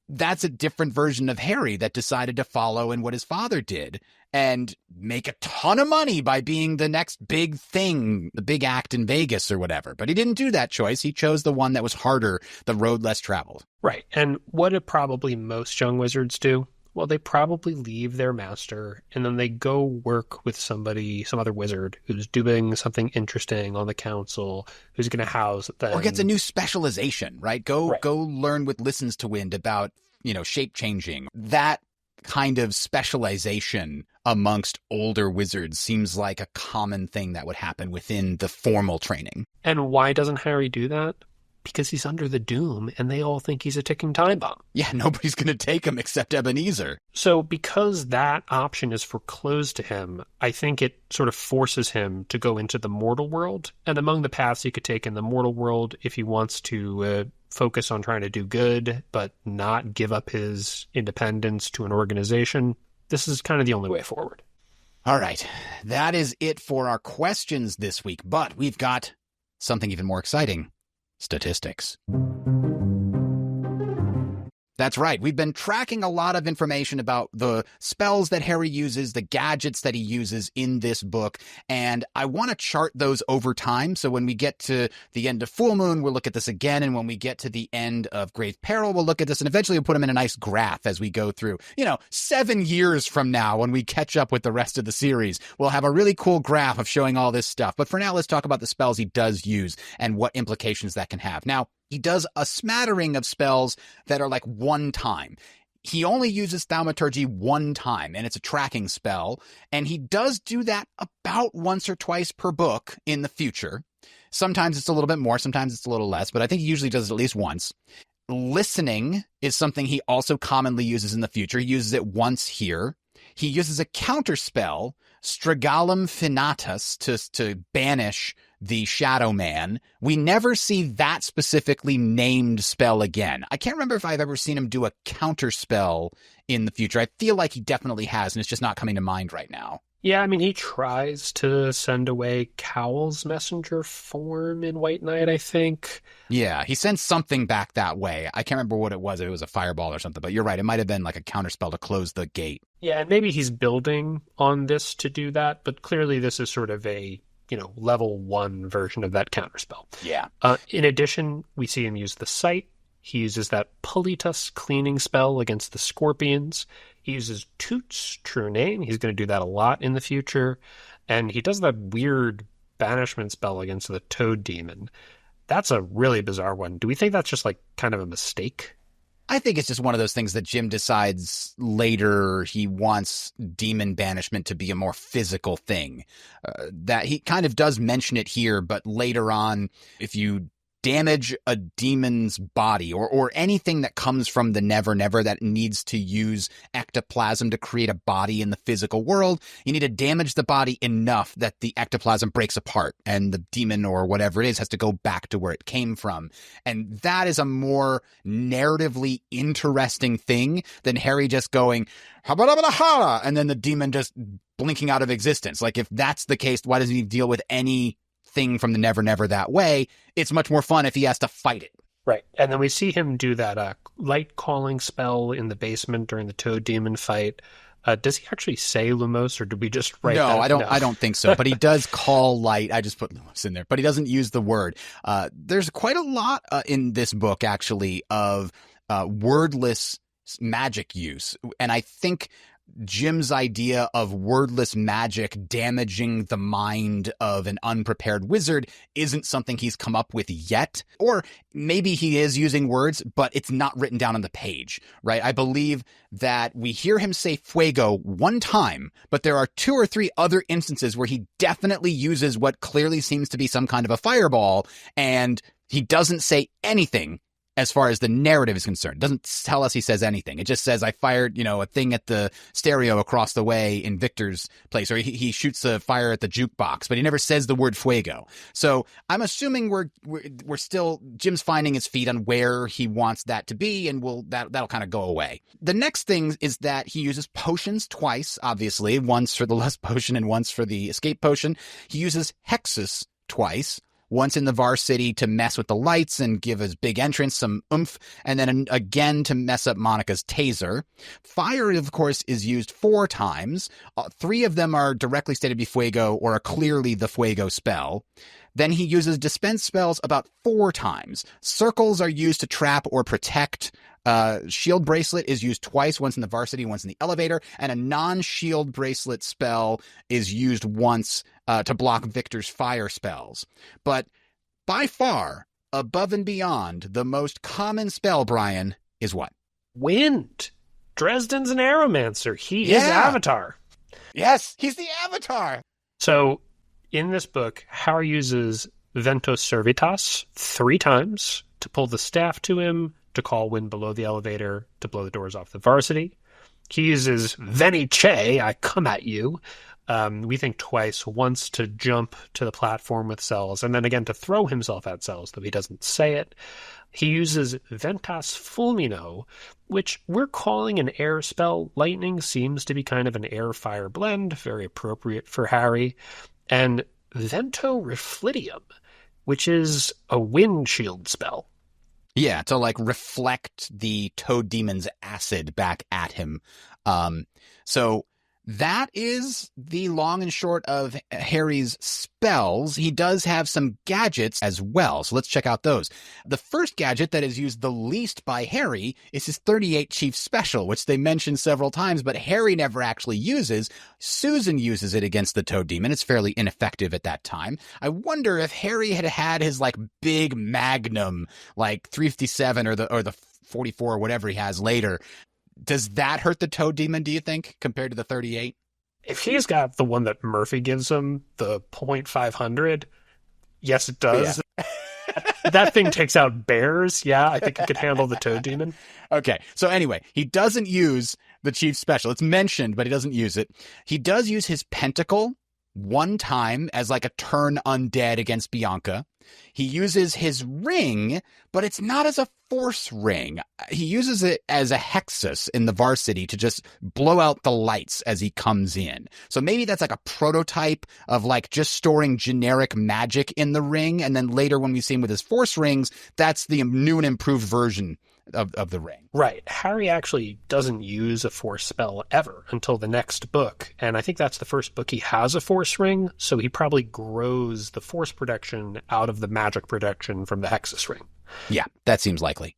That's a different version of Harry that decided to follow in what his father did and make a ton of money by being the next big thing, the big act in Vegas or whatever. But he didn't do that choice. He chose the one that was harder, the road less traveled. Right. And what do probably most young wizards do? Well, they probably leave their master and then they go work with somebody, some other wizard who's doing something interesting on the council, who's going to house them. Or gets a new specialization, right? Go learn with Listens to Wind about, shape changing. That kind of specialization amongst older wizards seems like a common thing that would happen within the formal training. And why doesn't Harry do that? Because he's under the doom and they all think he's a ticking time bomb. Yeah, nobody's going to take him except Ebenezer. So because that option is foreclosed to him, I think it sort of forces him to go into the mortal world. And among the paths he could take in the mortal world, if he wants to focus on trying to do good, but not give up his independence to an organization, this is kind of the only way forward. All right, that is it for our questions this week, but we've got something even more exciting. Statistics. That's right. We've been tracking a lot of information about the spells that Harry uses, the gadgets that he uses in this book, and I want to chart those over time. So when we get to the end of Full Moon, we'll look at this again, and when we get to the end of Grave Peril, we'll look at this, and eventually we'll put them in a nice graph as we go through. 7 years from now, when we catch up with the rest of the series, we'll have a really cool graph of showing all this stuff. But for now, let's talk about the spells he does use and what implications that can have. Now, he does a smattering of spells that are like one time. He only uses Thaumaturgy one time, and it's a tracking spell. And he does do that about once or twice per book in the future. Sometimes it's a little bit more, sometimes it's a little less, but I think he usually does it at least once. Listening is something he also commonly uses in the future. He uses it once here. He uses a counter spell, Strigalum Finatus, to banish the Shadow Man. We never see that specifically named spell again. I can't remember if I've ever seen him do a counter spell in the future. I feel like he definitely has, and it's just not coming to mind right now. Yeah, I mean, he tries to send away Cowl's messenger form in White Knight, I think. Yeah, he sends something back that way. I can't remember what it was. If it was a fireball or something, but you're right. It might have been like a counterspell to close the gate. Yeah, and maybe he's building on this to do that, but clearly this is sort of a, level 1 version of that counterspell. Yeah. In addition, we see him use the Sight. He uses that Politus cleaning spell against the scorpions. He uses Toot's true name. He's going to do that a lot in the future. And he does that weird banishment spell against the Toad Demon. That's a really bizarre one. Do we think that's just like kind of a mistake? I think it's just one of those things that Jim decides later he wants demon banishment to be a more physical thing. That he kind of does mention it here, but later on, if you damage a demon's body or anything that comes from the Never Never that needs to use ectoplasm to create a body in the physical world, you need to damage the body enough that the ectoplasm breaks apart and the demon or whatever it is has to go back to where it came from. And that is a more narratively interesting thing than Harry just going, "Habba-dabba-da-ha," and then the demon just blinking out of existence. Like, if that's the case, why doesn't he deal with any thing from the Never Never that way? It's much more fun if he has to fight it. Right. And then we see him do that light calling spell in the basement during the Toad Demon fight. Does he actually say Lumos, or did we just write No, that? I don't think so. But he does call light. I just put Lumos in there, but he doesn't use the word. There's quite a lot in this book, actually, of wordless magic use. And I think Jim's idea of wordless magic damaging the mind of an unprepared wizard isn't something he's come up with yet. Or maybe he is using words, but it's not written down on the page, right? I believe that we hear him say fuego one time, but there are 2 or 3 other instances where he definitely uses what clearly seems to be some kind of a fireball, and he doesn't say anything as far as the narrative is concerned. It doesn't tell us he says anything. It just says, I fired, a thing at the stereo across the way in Victor's place, or he shoots a fire at the jukebox, but he never says the word fuego. So I'm assuming we're still, Jim's finding his feet on where he wants that to be, and that'll kind of go away. The next thing is that he uses potions twice, obviously, once for the lust potion and once for the escape potion. He uses hexus twice. Once in the Varsity to mess with the lights and give his big entrance some oomph, and then again to mess up Monica's taser. Fire, of course, is used 4 times. 3 of them are directly stated to be fuego or are clearly the fuego spell. Then he uses dispense spells about 4 times. Circles are used to trap or protect. Shield bracelet is used twice, once in the Varsity, once in the elevator, and a non-shield bracelet spell is used once to block Victor's fire spells. But by far, above and beyond, the most common spell, Brian, is what? Wind. Dresden's an aeromancer. He is Avatar. Yes, he's the Avatar. So in this book, Harry uses Ventos Servitas 3 times to pull the staff to him, to call wind below the elevator, to blow the doors off the Varsity. He uses Veni Che, I come at you, we think twice, once to jump to the platform with cells, and then again to throw himself at cells, though he doesn't say it. He uses Ventas Fulmino, which we're calling an air spell. Lightning seems to be kind of an air-fire blend, very appropriate for Harry. And Vento Reflidium, which is a wind shield spell. Yeah, to reflect the Toad Demon's acid back at him. So that is the long and short of Harry's spells. He does have some gadgets as well, so let's check out those. The first gadget that is used the least by Harry is his 38 Chief Special, which they mention several times, but Harry never actually uses. Susan uses it against the Toad Demon. It's fairly ineffective at that time. I wonder if Harry had his big Magnum, 357 or the 44 or whatever he has later. Does that hurt the Toad Demon, do you think, compared to the 38? If he's got the one that Murphy gives him, the .500, yes, it does. Yeah. That thing takes out bears. Yeah, I think it could handle the Toad Demon. Okay, so anyway, he doesn't use the Chief Special. It's mentioned, but he doesn't use it. He does use his Pentacle 1 time as a turn undead against Bianca. He uses his ring, but it's not as a force ring. He uses it as a hexus in the Varsity to just blow out the lights as he comes in. So maybe that's a prototype of just storing generic magic in the ring. And then later when we see him with his force rings, that's the new and improved version of the ring. Right. Harry actually doesn't use a force spell ever until the next book. And I think that's the first book he has a force ring. So he probably grows the force protection out of the magic protection from the hexus ring. Yeah, that seems likely.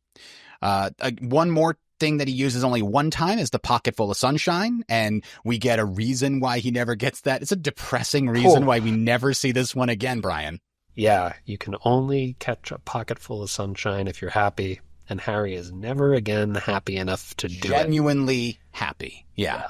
One more thing that he uses only 1 time is the Pocket Full of Sunshine, and we get a reason why he never gets that. It's a depressing reason why we never see this one again, Brian. Yeah, you can only catch a pocket full of sunshine if you're happy, and Harry is never again happy enough to do it. Genuinely happy, yeah.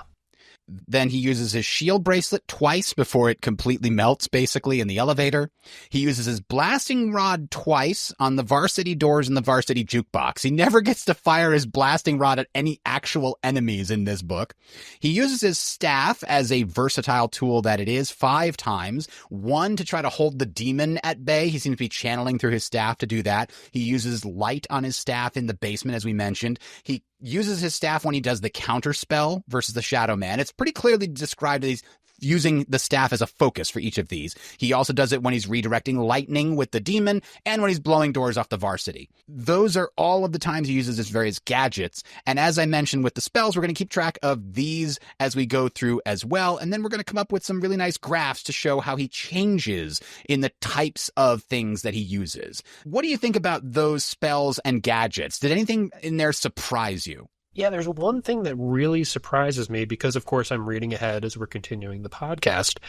Then he uses his shield bracelet twice before it completely melts, basically, in the elevator. He uses his blasting rod twice on the Varsity doors and the Varsity jukebox. He never gets to fire his blasting rod at any actual enemies in this book. He uses his staff as a versatile tool that it is 5 times. 1 to try to hold the demon at bay. He seems to be channeling through his staff to do that. He uses light on his staff in the basement, as we mentioned. He uses his staff when he does the counter spell versus the Shadow Man. It's pretty clearly described as using the staff as a focus for each of these. He also does it when he's redirecting lightning with the demon and when he's blowing doors off the varsity. Those are all of the times he uses his various gadgets. And as I mentioned with the spells, we're going to keep track of these as we go through as well. And then we're going to come up with some really nice graphs to show how he changes in the types of things that he uses. What do you think about those spells and gadgets? Did anything in there surprise you? Yeah, there's one thing that really surprises me because, of course, I'm reading ahead as we're continuing the podcast.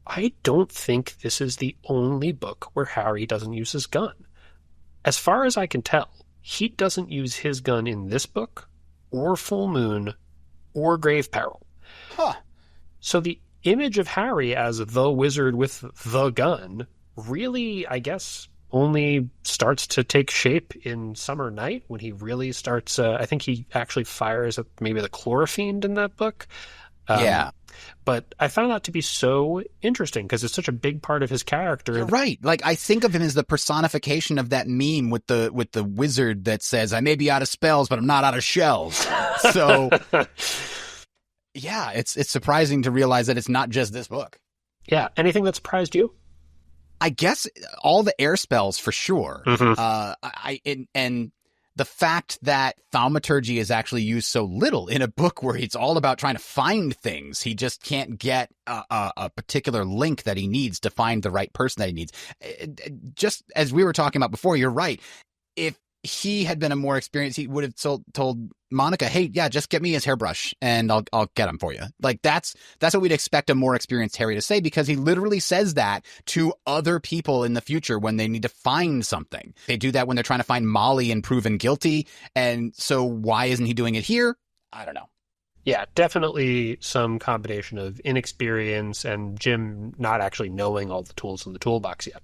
I don't think this is the only book where Harry doesn't use his gun. As far as I can tell, he doesn't use his gun in this book, or Full Moon, or Grave Peril. Huh. So the image of Harry as the wizard with the gun really, I guess, only starts to take shape in Summer Night when he really starts, I think he actually fires at maybe the Chlorofiend in that book. Yeah. But I found that to be so interesting because it's such a big part of his character. You're right. Like, I think of him as the personification of that meme with the wizard that says, I may be out of spells, but I'm not out of shells. So, yeah, it's surprising to realize that it's not just this book. Yeah. Anything that surprised you? I guess all the air spells for sure. Mm-hmm. And the fact that thaumaturgy is actually used so little in a book where it's all about trying to find things. He just can't get a particular link that he needs to find the right person that he needs. Just as we were talking about before, you're right. If he had been a more experienced, he would have told Monica, hey, yeah, just get me his hairbrush and I'll get him for you. Like that's what we'd expect a more experienced Harry to say, because he literally says that to other people in the future when they need to find something. They do that when they're trying to find Molly and proven guilty. And so why isn't he doing it here? I don't know. Yeah, definitely some combination of inexperience and Jim not actually knowing all the tools in the toolbox yet.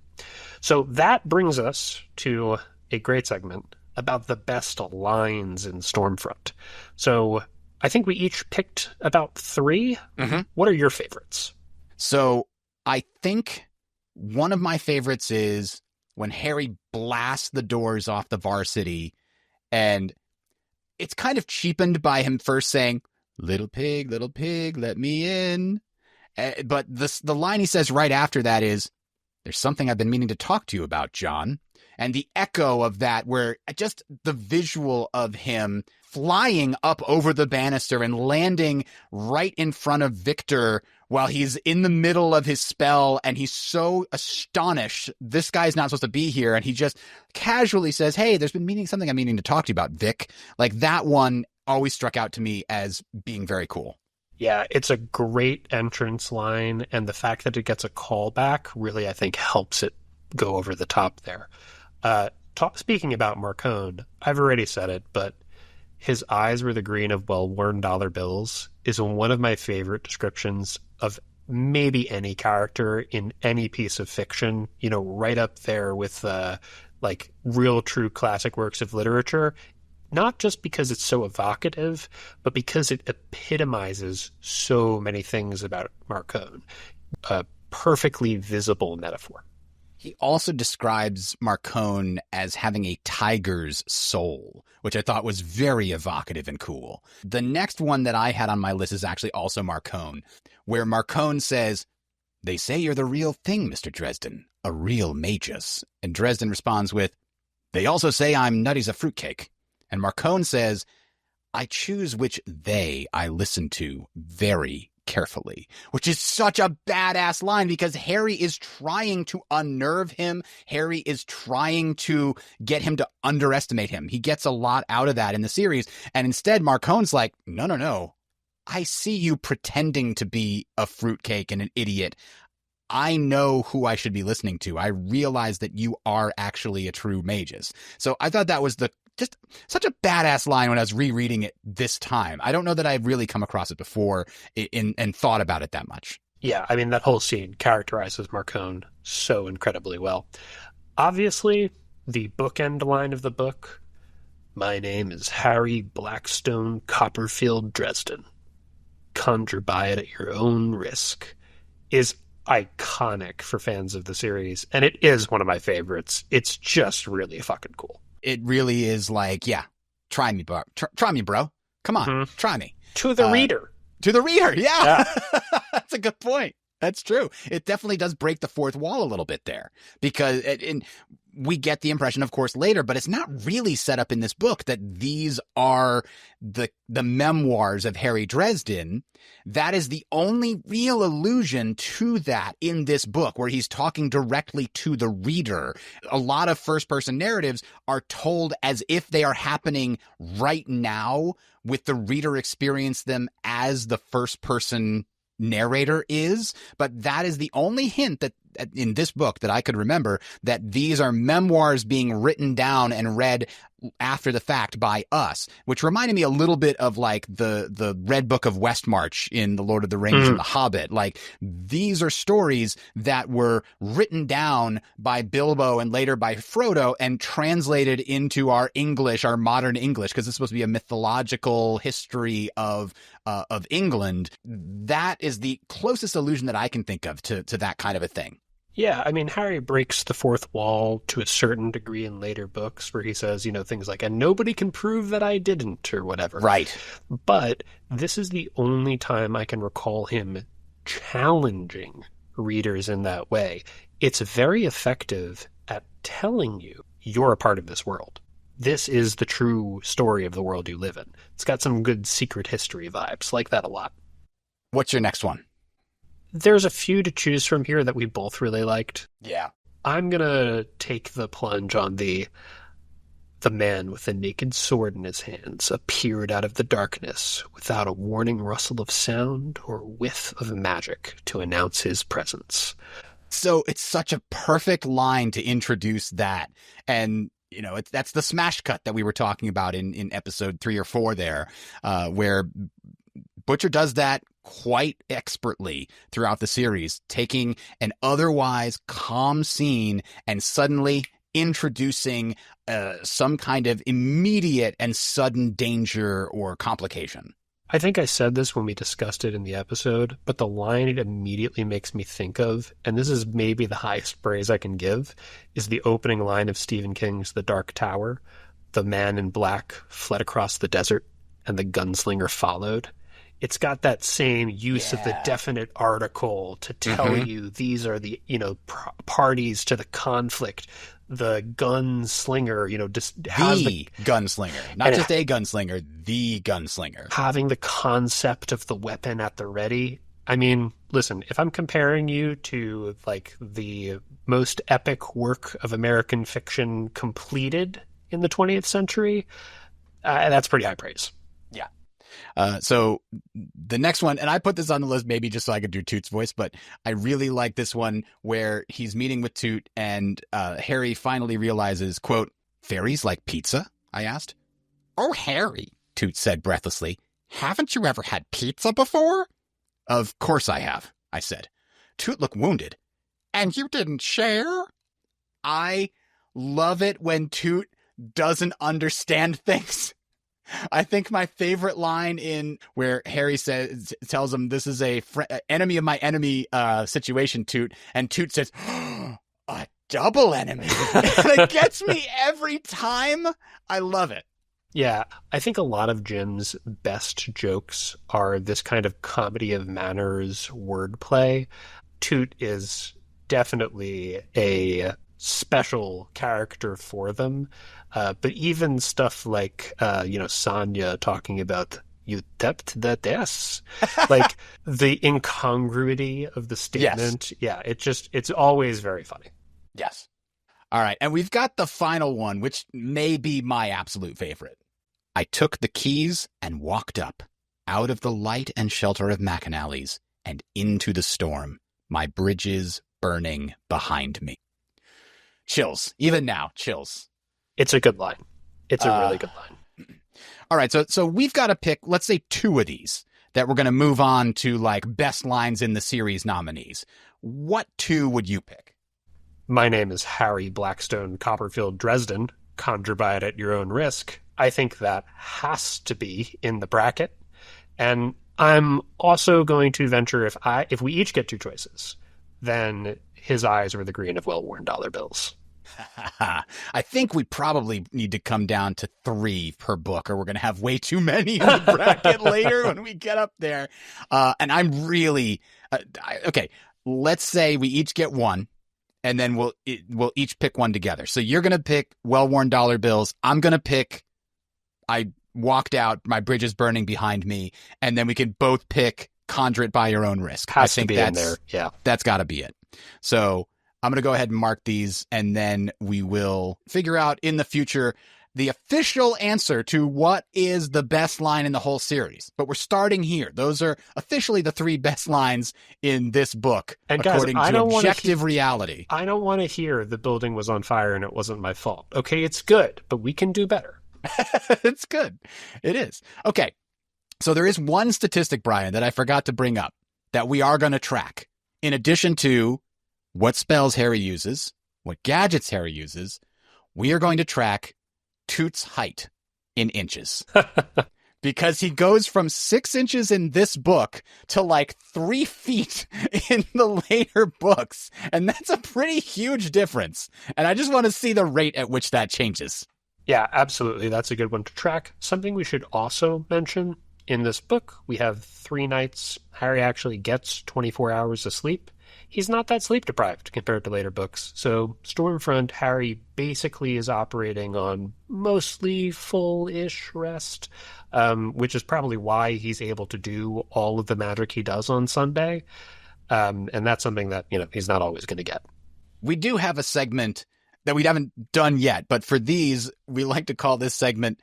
So that brings us to a great segment about the best lines in Stormfront. So I think we each picked about 3. Mm-hmm. What are your favorites? So I think one of my favorites is when Harry blasts the doors off the varsity, and it's kind of cheapened by him first saying, little pig, let me in. But the line he says right after that is, there's something I've been meaning to talk to you about, John. And the echo of that, where just the visual of him flying up over the banister and landing right in front of Victor while he's in the middle of his spell, and he's so astonished this guy's not supposed to be here, and he just casually says, hey, there's been something I'm meaning to talk to you about, Vic. Like, that one always struck out to me as being very cool. Yeah, it's a great entrance line, and the fact that it gets a callback really, I think, helps it go over the top there. Speaking about Marcone, I've already said it, but his eyes were the green of well-worn dollar bills is one of my favorite descriptions of maybe any character in any piece of fiction, you know, right up there with like real true classic works of literature. Not just because it's so evocative, but because it epitomizes so many things about Marcone. A perfectly visible metaphor. He also describes Marcone as having a tiger's soul, which I thought was very evocative and cool. The next one that I had on my list is actually also Marcone, where Marcone says, they say you're the real thing, Mr. Dresden, a real magus. And Dresden responds with, they also say I'm nutty's a fruitcake. And Marcone says, I choose which they I listen to very carefully, which is such a badass line because Harry is trying to unnerve him. Harry is trying to get him to underestimate him. He gets a lot out of that in the series. And instead, Marcone's like, no. I see you pretending to be a fruitcake and an idiot. I know who I should be listening to. I realize that you are actually a true magus. So I thought that was just such a badass line when I was rereading it this time. I don't know that I've really come across it before and thought about it that much. Yeah, I mean, that whole scene characterizes Marcone so incredibly well. Obviously, the bookend line of the book, my name is Harry Blackstone Copperfield Dresden. Conjure by it at your own risk, is iconic for fans of the series, and it is one of my favorites. It's just really fucking cool. It really is like, yeah, try me, bro. Come on, Try me. To the reader. To the reader, yeah. That's a good point. That's true. It definitely does break the fourth wall a little bit there, because we get the impression, of course, later, but it's not really set up in this book that these are the memoirs of Harry Dresden. That is the only real allusion to that in this book, where he's talking directly to the reader. A lot of first-person narratives are told as if they are happening right now, with the reader experience them as the first-person narrator is, but that is the only hint that in this book that I could remember, that these are memoirs being written down and read after the fact by us, which reminded me a little bit of like the Red Book of Westmarch in The Lord of the Rings and The Hobbit. Like, these are stories that were written down by Bilbo and later by Frodo and translated into our English, our modern English, because it's supposed to be a mythological history of England. That is the closest allusion that I can think of to that kind of a thing. Yeah, I mean, Harry breaks the fourth wall to a certain degree in later books where he says, things like, and nobody can prove that I didn't, or whatever. Right. But this is the only time I can recall him challenging readers in that way. It's very effective at telling you you're a part of this world. This is the true story of the world you live in. It's got some good secret history vibes. Like that a lot. What's your next one? There's a few to choose from here that we both really liked. Yeah. I'm going to take the plunge on the man with the naked sword in his hands appeared out of the darkness without a warning rustle of sound or whiff of magic to announce his presence. So it's such a perfect line to introduce that. And, that's the smash cut that we were talking about in episode 3 or 4 there, where Butcher does that quite expertly throughout the series, taking an otherwise calm scene and suddenly introducing some kind of immediate and sudden danger or complication. I think I said this when we discussed it in the episode, but the line it immediately makes me think of, and this is maybe the highest praise I can give, is the opening line of Stephen King's The Dark Tower. The man in black fled across the desert, and the gunslinger followed. It's got that same use of the definite article to tell you these are the, parties to the conflict. The gunslinger, just has the gunslinger, not just a gunslinger, the gunslinger. Having the concept of the weapon at the ready. I mean, listen, if I'm comparing you to like the most epic work of American fiction completed in the 20th century, that's pretty high praise. Yeah. So the next one, and I put this on the list maybe just so I could do Toot's voice, but I really like this one where he's meeting with Toot and Harry finally realizes, quote, "Fairies like pizza?" I asked. "Oh, Harry," Toot said breathlessly, "haven't you ever had pizza before?" "Of course I have," I said. Toot looked wounded. "And you didn't share?" I love it when Toot doesn't understand things. I think my favorite line in where Harry tells him this is a enemy of my enemy situation, Toot, and Toot says, "A double enemy." And it gets me every time. I love it. Yeah, I think a lot of Jim's best jokes are this kind of comedy of manners wordplay. Toot is definitely a special character for them. But even stuff like, Sonya talking about "you tapped that ass," like the incongruity of the statement. Yes. Yeah, it's always very funny. Yes. All right. And we've got the final one, which may be my absolute favorite. "I took the keys and walked up, out of the light and shelter of McAnally's and into the storm, my bridges burning behind me." Chills. Even now, chills. It's a good line. It's a really good line. All right. So we've got to pick, let's say, 2 of these that we're going to move on to like best lines in the series nominees. What 2 would you pick? "My name is Harry Blackstone Copperfield Dresden. Conjure by it at your own risk." I think that has to be in the bracket. And I'm also going to venture if we each get 2 choices, then "His eyes were the green of well-worn dollar bills." I think we probably need to come down to 3 per book, or we're going to have way too many in the bracket later when we get up there. And I'm really Okay, let's say we each get one, and then we'll each pick one together. So you're going to pick well-worn dollar bills. I'm going to pick I walked out, my bridge is burning behind me, and then we can both pick conjure it by your own risk. Has to be in there. Yeah. That's got to be it. So I'm going to go ahead and mark these, and then we will figure out in the future the official answer to what is the best line in the whole series. But we're starting here. Those are officially the 3 best lines in this book, and guys, according to objective reality. I don't want to hear the building was on fire and it wasn't my fault. Okay, it's good, but we can do better. It's good. It is. Okay. So there is one statistic, Brian, that I forgot to bring up that we are going to track. In addition to what spells Harry uses, what gadgets Harry uses, we are going to track Toot's height in inches. Because he goes from 6 inches in this book to like 3 feet in the later books. And that's a pretty huge difference. And I just want to see the rate at which that changes. Yeah, absolutely. That's a good one to track. Something we should also mention, in this book, we have 3 nights. Harry actually gets 24 hours of sleep. He's not that sleep deprived compared to later books. So Stormfront, Harry basically is operating on mostly full-ish rest, which is probably why he's able to do all of the magic he does on Sunday. And that's something that, he's not always going to get. We do have a segment that we haven't done yet, but for these, we like to call this segment,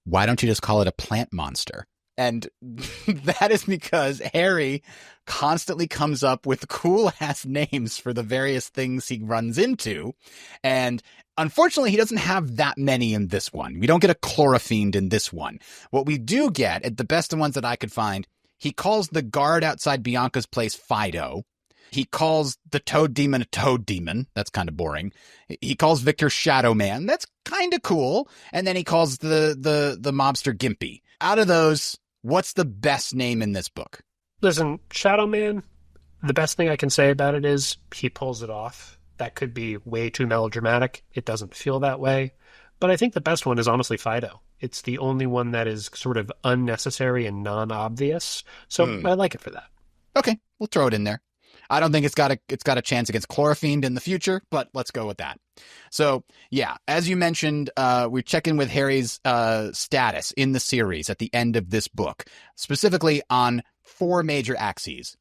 why don't you just call it a plant monster? And that is because Harry constantly comes up with cool-ass names for the various things he runs into. And unfortunately, he doesn't have that many in this one. We don't get a chlorofiend in this one. What we do get, at the best of ones that I could find, he calls the guard outside Bianca's place Fido. He calls the Toad Demon a Toad Demon. That's kind of boring. He calls Victor Shadow Man. That's kind of cool. And then he calls the mobster Gimpy. Out of those, what's the best name in this book? Listen, Shadow Man, the best thing I can say about it is he pulls it off. That could be way too melodramatic. It doesn't feel that way. But I think the best one is honestly Fido. It's the only one that is sort of unnecessary and non-obvious. So I like it for that. Okay, we'll throw it in there. I don't think it's got a chance against Chlorofiend in the future, but let's go with that. So, yeah, as you mentioned, we're checking with Harry's status in the series at the end of this book, specifically on 4 major axes.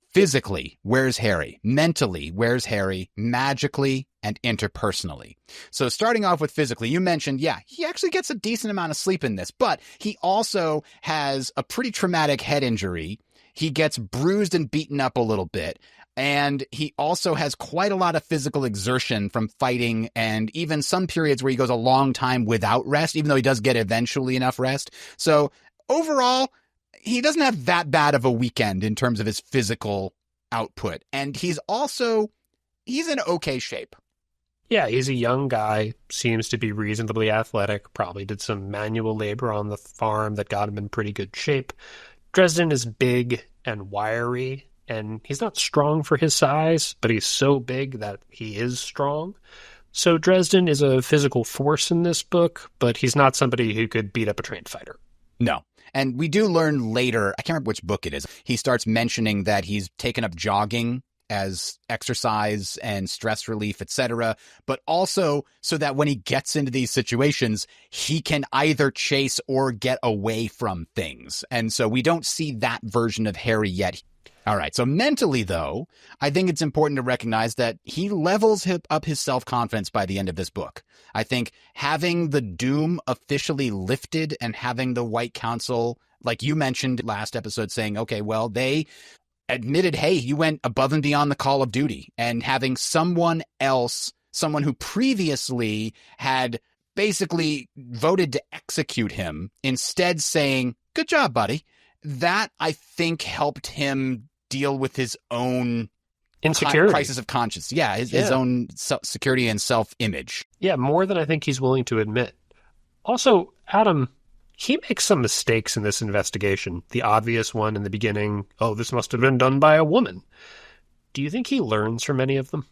Physically, where's Harry? Mentally, where's Harry? Magically, and interpersonally. So starting off with physically, you mentioned, yeah, he actually gets a decent amount of sleep in this, but he also has a pretty traumatic head injury. He gets bruised and beaten up a little bit, and he also has quite a lot of physical exertion from fighting and even some periods where he goes a long time without rest, even though he does get eventually enough rest. So overall, he doesn't have that bad of a weekend in terms of his physical output, and he's in okay shape. Yeah, he's a young guy, seems to be reasonably athletic, probably did some manual labor on the farm that got him in pretty good shape. Dresden is big and wiry, and he's not strong for his size, but he's so big that he is strong. So Dresden is a physical force in this book, but he's not somebody who could beat up a trained fighter. No. And we do learn later, I can't remember which book it is, he starts mentioning that he's taken up jogging as exercise and stress relief, etc., but also so that when he gets into these situations, he can either chase or get away from things. And so we don't see that version of Harry yet. All right. So mentally, though, I think it's important to recognize that he levels up his self-confidence by the end of this book. I think having the doom officially lifted and having the White Council, like you mentioned last episode, saying, okay, well, they admitted, hey, you went above and beyond the call of duty, and having someone else, someone who previously had basically voted to execute him, instead saying, good job, buddy. That, I think, helped him deal with his own insecurity, crisis of conscience. Yeah, his own security and self-image. Yeah, more than I think he's willing to admit. Also, Adam, he makes some mistakes in this investigation. The obvious one in the beginning, oh, this must have been done by a woman. Do you think he learns from any of them?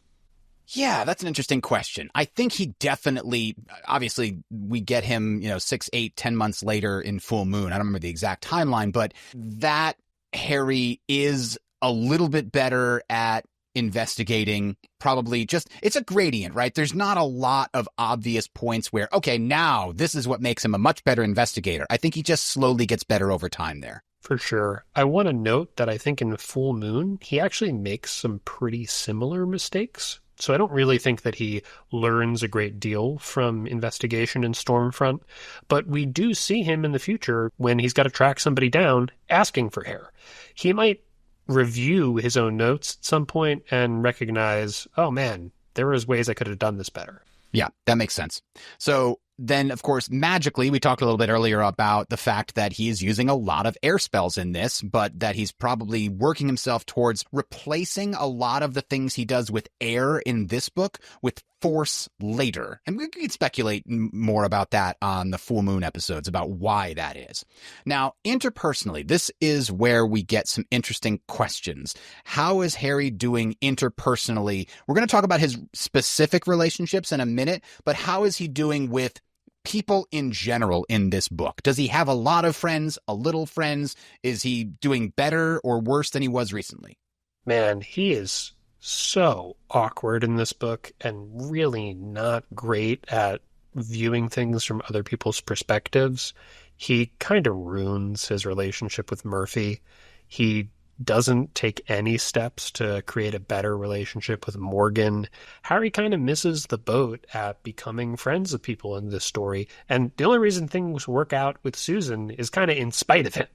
Yeah, that's an interesting question. I think he definitely, obviously, we get him, 6, 8, 10 months later in Full Moon. I don't remember the exact timeline, but that Harry is a little bit better at investigating, probably just, it's a gradient, right? There's not a lot of obvious points where, okay, now this is what makes him a much better investigator. I think he just slowly gets better over time there. For sure. I want to note that I think in Full Moon, he actually makes some pretty similar mistakes. So I don't really think that he learns a great deal from investigation in Stormfront, but we do see him in the future when he's got to track somebody down asking for hair. He might review his own notes at some point and recognize, oh man, there was ways I could have done this better. Yeah, that makes sense. So then, of course, magically, we talked a little bit earlier about the fact that he is using a lot of air spells in this, but that he's probably working himself towards replacing a lot of the things he does with air in this book with force later. And we could speculate more about that on the Full Moon episodes about why that is. Now, interpersonally, this is where we get some interesting questions. How is Harry doing interpersonally? We're going to talk about his specific relationships in a minute, but how is he doing with people in general in this book? Does he have a lot of friends, a little friends? Is he doing better or worse than he was recently? Man, he is so awkward in this book and really not great at viewing things from other people's perspectives. He kind of ruins his relationship with Murphy. He doesn't take any steps to create a better relationship with Morgan. Harry kind of misses the boat at becoming friends with people in this story. And the only reason things work out with Susan is kind of in spite of him.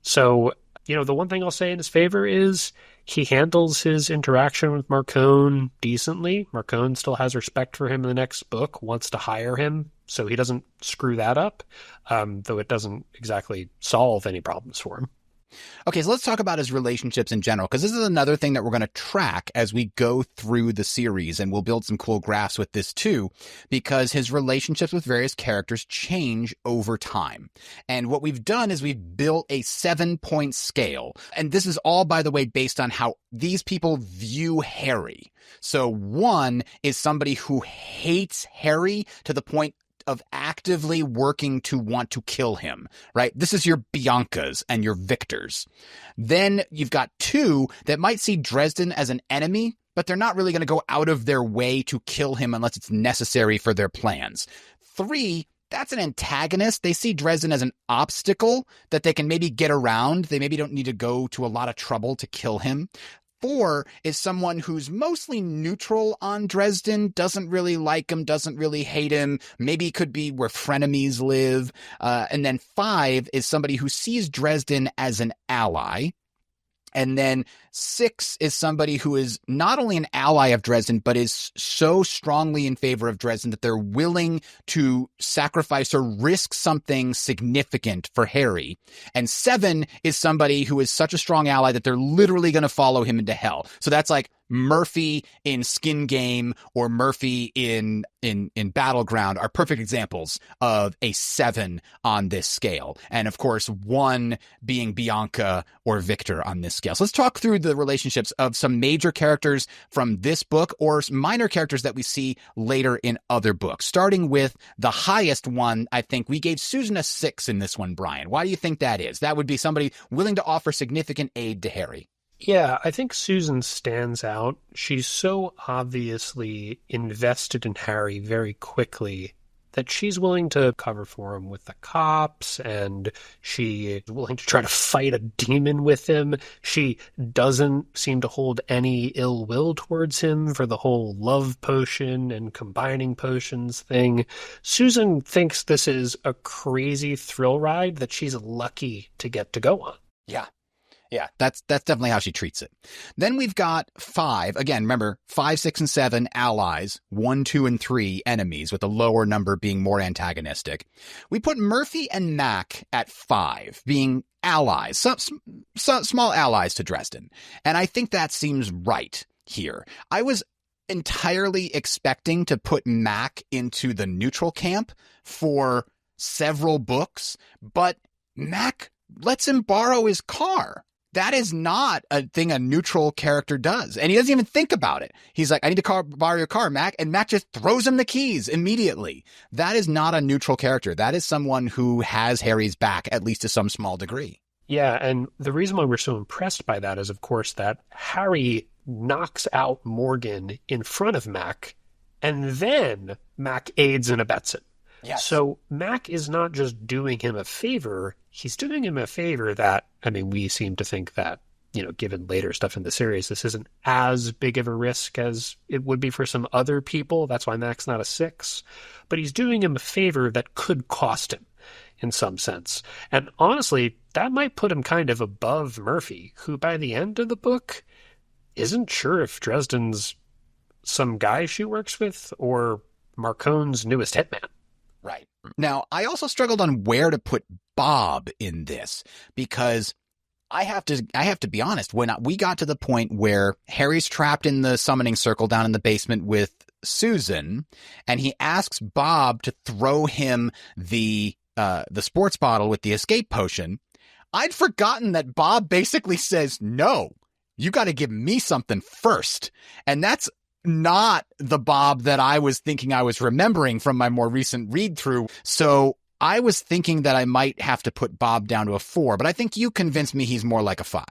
So, the one thing I'll say in his favor is he handles his interaction with Marcone decently. Marcone still has respect for him in the next book, wants to hire him, so he doesn't screw that up, though it doesn't exactly solve any problems for him. Okay, so let's talk about his relationships in general, because this is another thing that we're going to track as we go through the series, and we'll build some cool graphs with this too, because his relationships with various characters change over time. And what we've done is we've built a 7-point scale, and this is all, by the way, based on how these people view Harry. So 1 is somebody who hates Harry to the point of actively working to want to kill him, right? This is your Biancas and your Victors. Then you've got 2 that might see Dresden as an enemy, but they're not really going to go out of their way to kill him unless it's necessary for their plans. 3, that's an antagonist. They see Dresden as an obstacle that they can maybe get around. They maybe don't need to go to a lot of trouble to kill him. 4 is someone who's mostly neutral on Dresden, doesn't really like him, doesn't really hate him, maybe could be where frenemies live. And then 5 is somebody who sees Dresden as an ally. And then 6 is somebody who is not only an ally of Dresden, but is so strongly in favor of Dresden that they're willing to sacrifice or risk something significant for Harry. And 7 is somebody who is such a strong ally that they're literally going to follow him into hell. So that's like Murphy in Skin Game or Murphy in Battleground are perfect examples of a 7 on this scale. And of course, 1 being Bianca or Victor on this scale. So let's talk through the relationships of some major characters from this book or minor characters that we see later in other books. Starting with the highest one, I think we gave Susan a 6 in this one, Brian. Why do you think that is? That would be somebody willing to offer significant aid to Harry. Yeah, I think Susan stands out. She's so obviously invested in Harry very quickly that she's willing to cover for him with the cops, and she is willing to try to fight a demon with him. She doesn't seem to hold any ill will towards him for the whole love potion and combining potions thing. Susan thinks this is a crazy thrill ride that she's lucky to get to go on. Yeah, that's definitely how she treats it. Then we've got 5. Again, remember, 5, 6, and 7 allies, 1, 2, and 3 enemies, with the lower number being more antagonistic. We put Murphy and Mac at 5, being allies, some small allies to Dresden. And I think that seems right here. I was entirely expecting to put Mac into the neutral camp for several books, but Mac lets him borrow his car. That is not a thing a neutral character does. And he doesn't even think about it. He's like, I need to borrow your car, Mac. And Mac just throws him the keys immediately. That is not a neutral character. That is someone who has Harry's back, at least to some small degree. Yeah, and the reason why we're so impressed by that is, of course, that Harry knocks out Morgan in front of Mac, and then Mac aids and abets it. Yes. So Mac is not just doing him a favor, he's doing him a favor that, I mean, we seem to think that, given later stuff in the series, this isn't as big of a risk as it would be for some other people. That's why Mac's not a 6. But he's doing him a favor that could cost him in some sense. And honestly, that might put him kind of above Murphy, who by the end of the book isn't sure if Dresden's some guy she works with or Marcone's newest hitman. Right. Now, I also struggled on where to put Bob in this, because I have to be honest, when we got to the point where Harry's trapped in the summoning circle down in the basement with Susan, and he asks Bob to throw him the sports bottle with the escape potion, I'd forgotten that Bob basically says, no, you got to give me something first. And that's not the Bob that I was thinking I was remembering from my more recent read through. So I was thinking that I might have to put Bob down to a 4, but I think you convinced me he's more like a 5.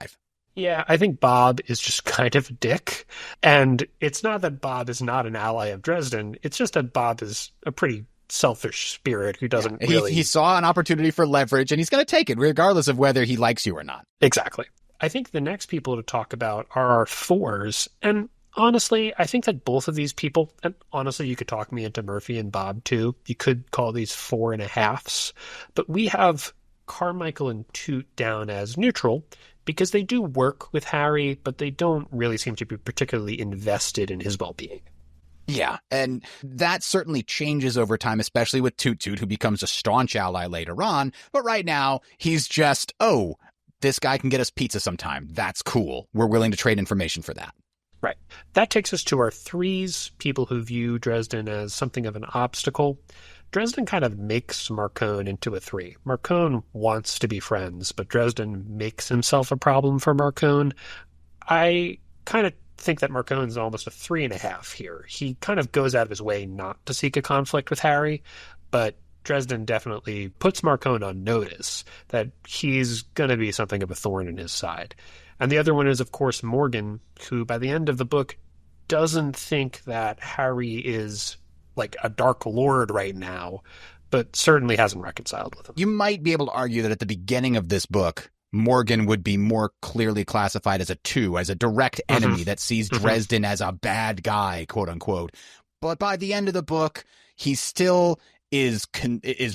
Yeah, I think Bob is just kind of a dick. And it's not that Bob is not an ally of Dresden. It's just that Bob is a pretty selfish spirit who doesn't really... He saw an opportunity for leverage, and he's going to take it, regardless of whether he likes you or not. Exactly. I think the next people to talk about are our 4s. And honestly, I think that both of these people, and honestly, you could talk me into Murphy and Bob too. You could call these 4.5s. But we have Carmichael and Toot down as neutral, because they do work with Harry, but they don't really seem to be particularly invested in his well-being. Yeah, and that certainly changes over time, especially with Toot Toot, who becomes a staunch ally later on. But right now, he's just, oh, this guy can get us pizza sometime. That's cool. We're willing to trade information for that. Right. That takes us to our 3s, people who view Dresden as something of an obstacle. Dresden kind of makes Marcone into a 3. Marcone wants to be friends, but Dresden makes himself a problem for Marcone. I kind of think that Marcone's almost a 3.5 here. He kind of goes out of his way not to seek a conflict with Harry, but Dresden definitely puts Marcone on notice that he's going to be something of a thorn in his side. And the other one is, of course, Morgan, who by the end of the book doesn't think that Harry is like a Dark Lord right now, but certainly hasn't reconciled with him. You might be able to argue that at the beginning of this book, Morgan would be more clearly classified as a 2, as a direct enemy that sees Dresden as a bad guy, quote unquote. But by the end of the book, he still is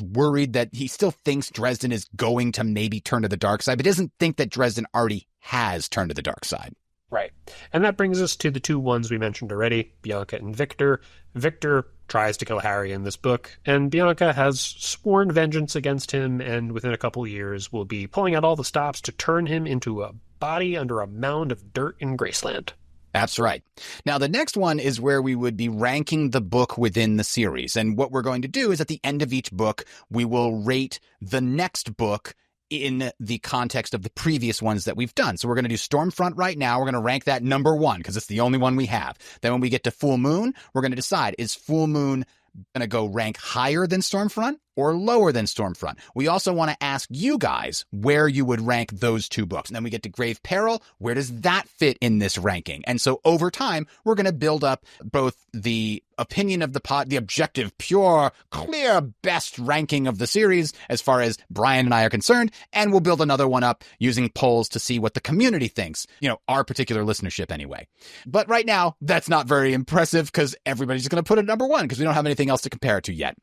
worried that he still thinks Dresden is going to maybe turn to the dark side, but doesn't think that Dresden already has turned to the dark side. Right. And that brings us to the 2 ones we mentioned already, Bianca and Victor. Victor tries to kill Harry in this book, and Bianca has sworn vengeance against him, and within a couple years will be pulling out all the stops to turn him into a body under a mound of dirt in Graceland. That's right. Now, the next one is where we would be ranking the book within the series. And what we're going to do is at the end of each book, we will rate the next book in the context of the previous ones that we've done. So we're going to do Stormfront right now. We're going to rank that number 1 because it's the only one we have. Then when we get to Full Moon, we're going to decide, is Full Moon going to go rank higher than Stormfront or lower than Stormfront? We also want to ask you guys where you would rank those 2 books. And then we get to Grave Peril. Where does that fit in this ranking? And so over time, we're going to build up both the opinion of the objective, pure, clear, best ranking of the series as far as Brian and I are concerned. And we'll build another one up using polls to see what the community thinks, our particular listenership anyway. But right now, that's not very impressive because everybody's going to put it number 1 because we don't have anything else to compare it to yet.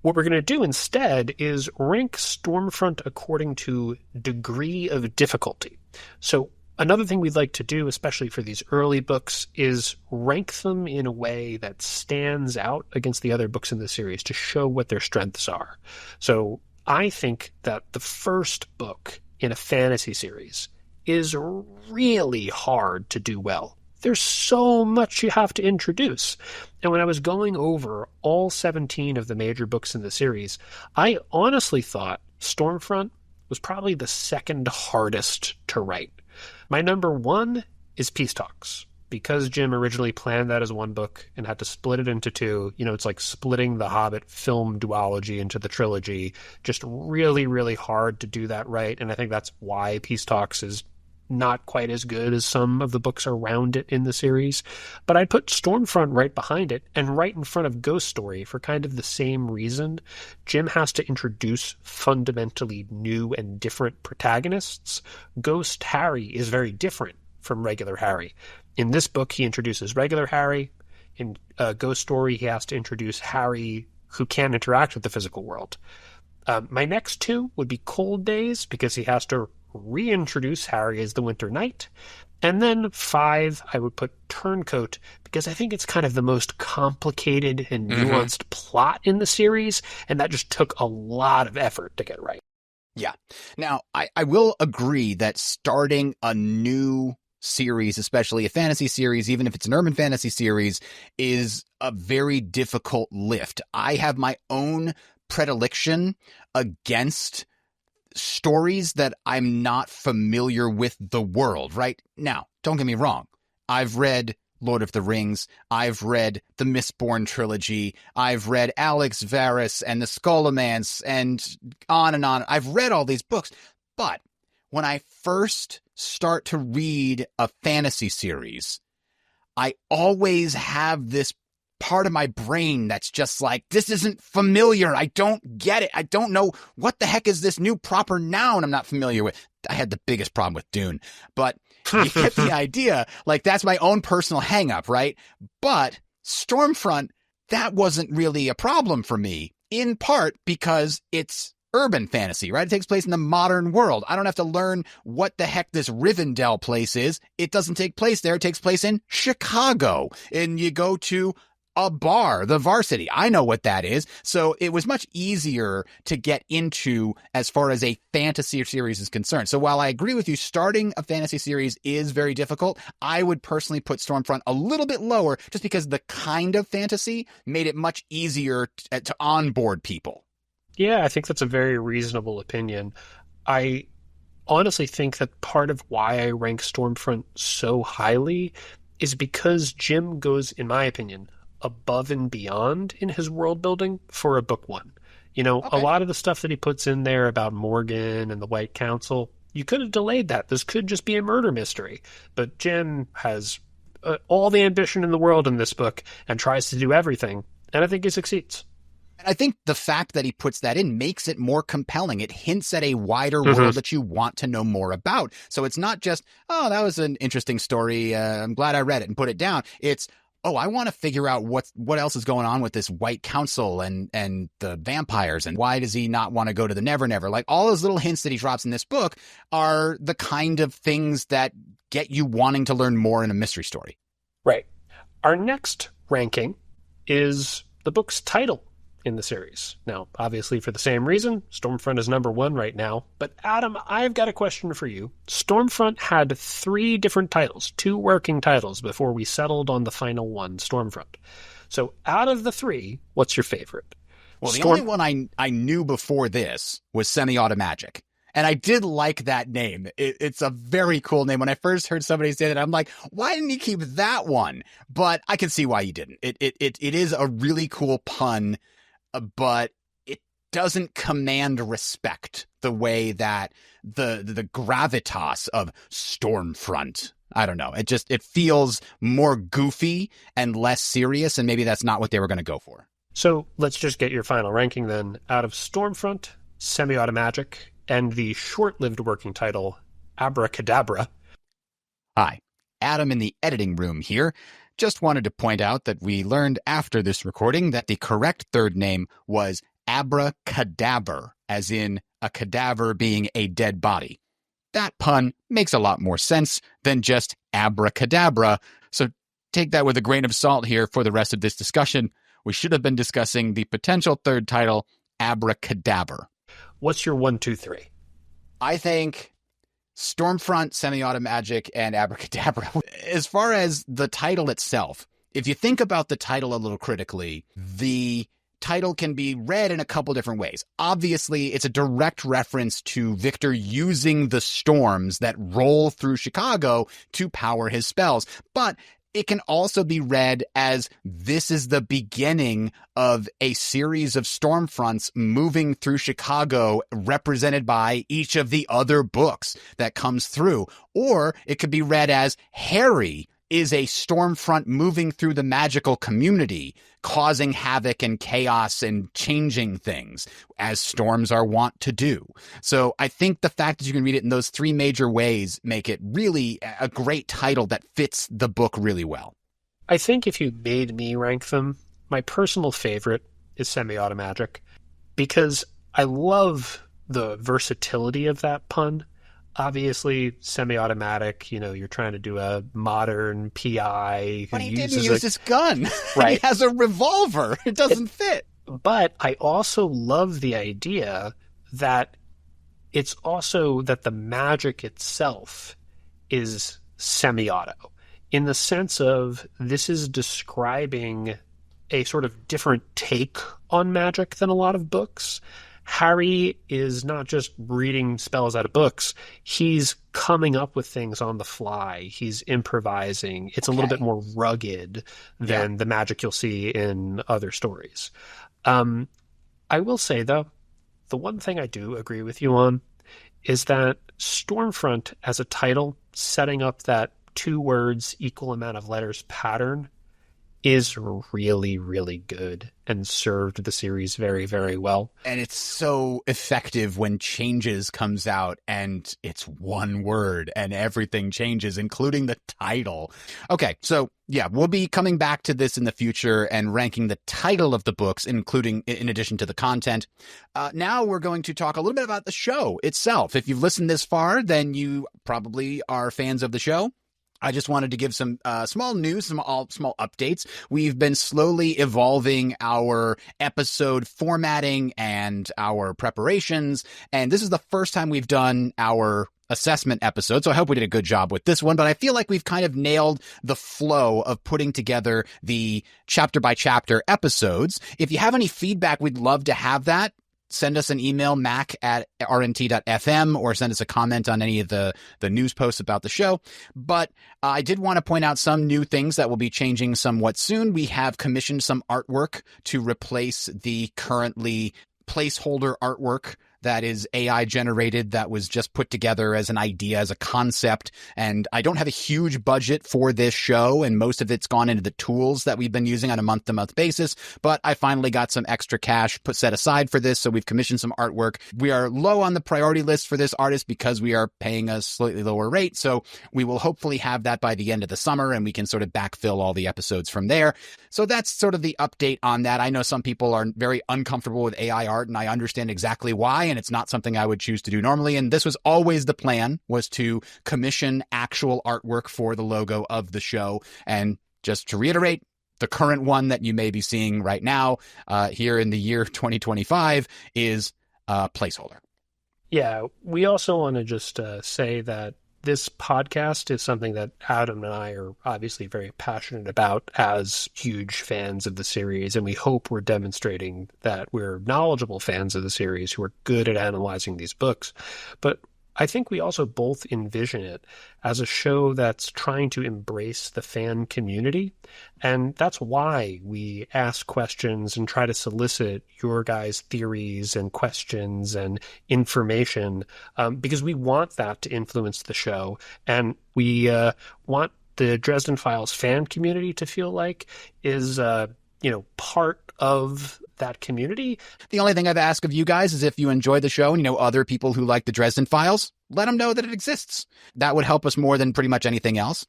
What we're going to do instead is rank Stormfront according to degree of difficulty. So another thing we'd like to do, especially for these early books, is rank them in a way that stands out against the other books in the series to show what their strengths are. So I think that the first book in a fantasy series is really hard to do well. There's so much you have to introduce. And when I was going over all 17 of the major books in the series, I honestly thought Stormfront was probably the second hardest to write. My number 1 is Peace Talks. because Jim originally planned that as one book and had to split it into two, it's like splitting the Hobbit film duology into the trilogy. Just really, really hard to do that right. And I think that's why Peace Talks is not quite as good as some of the books around it in the series. But I'd put Stormfront right behind it and right in front of Ghost Story for kind of the same reason. Jim has to introduce fundamentally new and different protagonists. Ghost Harry is very different from regular Harry. In this book, he introduces regular Harry. In Ghost Story, he has to introduce Harry who can interact with the physical world. My next two would be Cold Days, because he has to reintroduce Harry as the Winter Knight. And then 5, I would put Turncoat, because I think it's kind of the most complicated and nuanced plot in the series, and that just took a lot of effort to get right. Yeah. Now, I will agree that starting a new series, especially a fantasy series, even if it's an urban fantasy series, is a very difficult lift. I have my own predilection against stories that I'm not familiar with the world, right? Now, don't get me wrong. I've read Lord of the Rings. I've read the Mistborn trilogy. I've read Alex Varys and the Scholomance and on and on. I've read all these books, but when I first start to read a fantasy series, I always have this part of my brain that's just like, this isn't familiar. I don't get it. I don't know what the heck is this new proper noun I'm not familiar with. I had the biggest problem with Dune, but you get the idea. Like, that's my own personal hang up, right? But Stormfront, that wasn't really a problem for me, in part because it's urban fantasy, right? It takes place in the modern world. I don't have to learn what the heck this Rivendell place is. It doesn't take place there. It takes place in Chicago. And you go to a bar, the Varsity. I know what that is. So it was much easier to get into as far as a fantasy series is concerned. So while I agree with you, starting a fantasy series is very difficult, I would personally put Stormfront a little bit lower just because the kind of fantasy made it much easier to onboard people. Yeah, I think that's a very reasonable opinion. I honestly think that part of why I rank Stormfront so highly is because Jim goes, in my opinion, above and beyond in his world building for a book one. A lot of the stuff that he puts in there about Morgan and the White Council, you could have delayed that. This could just be a murder mystery. But Jim has all the ambition in the world in this book and tries to do everything. And I think he succeeds. And I think the fact that he puts that in makes it more compelling. It hints at a wider world that you want to know more about. So it's not just, oh, that was an interesting story. I'm glad I read it and put it down. It's, oh, I want to figure out what else is going on with this White Council and the vampires, and why does he not want to go to the Never Never? Like, all those little hints that he drops in this book are the kind of things that get you wanting to learn more in a mystery story. Right. Our next ranking is the book's title in the series. Now, obviously for the same reason, Stormfront is number 1 right now. But Adam, I've got a question for you. Stormfront had 3 different titles, 2 working titles before we settled on the final one, Stormfront. So out of the 3, what's your favorite? Well, the only one I knew before this was Semi-Automagic. And I did like that name. It's a very cool name. When I first heard somebody say that, I'm like, why didn't he keep that one? But I can see why he didn't. It is a really cool pun, but it doesn't command respect the way that the gravitas of Stormfront, I don't know. It feels more goofy and less serious, and maybe that's not what they were going to go for. So let's just get your final ranking then. Out of Stormfront, Semi-Automagic, and the short-lived working title, Abracadabra. Hi, Adam in the editing room here. Just wanted to point out that we learned after this recording that the correct third name was Abracadaver, as in a cadaver being a dead body. That pun makes a lot more sense than just abracadabra, so take that with a grain of salt here for the rest of this discussion. We should have been discussing the potential third title, Abracadaver. What's your 1, 2, 3? I think Stormfront, Semi-Automagic, and Abracadabra. As far as the title itself, if you think about the title a little critically, the title can be read in a couple different ways. Obviously, it's a direct reference to Victor using the storms that roll through Chicago to power his spells. But it can also be read as this is the beginning of a series of Stormfronts moving through Chicago, represented by each of the other books that comes through. Or it could be read as Harry is a Stormfront moving through the magical community, causing havoc and chaos and changing things, as storms are wont to do. So I think the fact that you can read it in those three major ways make it really a great title that fits the book really well. I think if you made me rank them, my personal favorite is Semi-Automagic, because I love the versatility of that pun. Obviously, semi-automatic, you're trying to do a modern PI. But he didn't use his gun. Right. He has a revolver. It doesn't fit. But I also love the idea that it's also that the magic itself is semi-auto, in the sense of this is describing a sort of different take on magic than a lot of books. Harry is not just reading spells out of books. He's coming up with things on the fly. He's improvising. It's a little bit more rugged than the magic you'll see in other stories. I will say, though, the one thing I do agree with you on is that Stormfront as a title, setting up that 2 words, equal amount of letters pattern, is really, really good and served the series very, very well. And it's so effective when Changes comes out and it's one word and everything changes, including the title. Okay, so yeah, we'll be coming back to this in the future and ranking the title of the books, including in addition to the content. Now we're going to talk a little bit about the show itself. If you've listened this far, then you probably are fans of the show. I just wanted to give some small news, some small updates. We've been slowly evolving our episode formatting and our preparations, and this is the first time we've done our assessment episode, so I hope we did a good job with this one, but I feel like we've kind of nailed the flow of putting together the chapter-by-chapter episodes. If you have any feedback, we'd love to have that. Send us an email, mac@rnt.fm, or send us a comment on any of the news posts about the show. But I did want to point out some new things that will be changing somewhat soon. We have commissioned some artwork to replace the currently placeholder artwork that is AI generated, that was just put together as an idea, as a concept. And I don't have a huge budget for this show, and most of it's gone into the tools that we've been using on a month-to-month basis. But I finally got some extra cash set aside for this, so we've commissioned some artwork. We are low on the priority list for this artist because we are paying a slightly lower rate. So we will hopefully have that by the end of the summer, and we can sort of backfill all the episodes from there. So that's sort of the update on that. I know some people are very uncomfortable with AI art, and I understand exactly why. And it's not something I would choose to do normally. And this was always the plan, was to commission actual artwork for the logo of the show. And just to reiterate, the current one that you may be seeing right now here in the year 2025 is a placeholder. Yeah, we also want to just say that this podcast is something that Adam and I are obviously very passionate about as huge fans of the series, and we hope we're demonstrating that we're knowledgeable fans of the series who are good at analyzing these books. But I think we also both envision it as a show that's trying to embrace the fan community, and that's why we ask questions and try to solicit your guys' theories and questions and information, because we want that to influence the show, and we want the Dresden Files fan community to feel like is part of that community. The only thing I've asked of you guys is if you enjoy the show and you know other people who like the Dresden Files, let them know that it exists. That would help us more than pretty much anything else.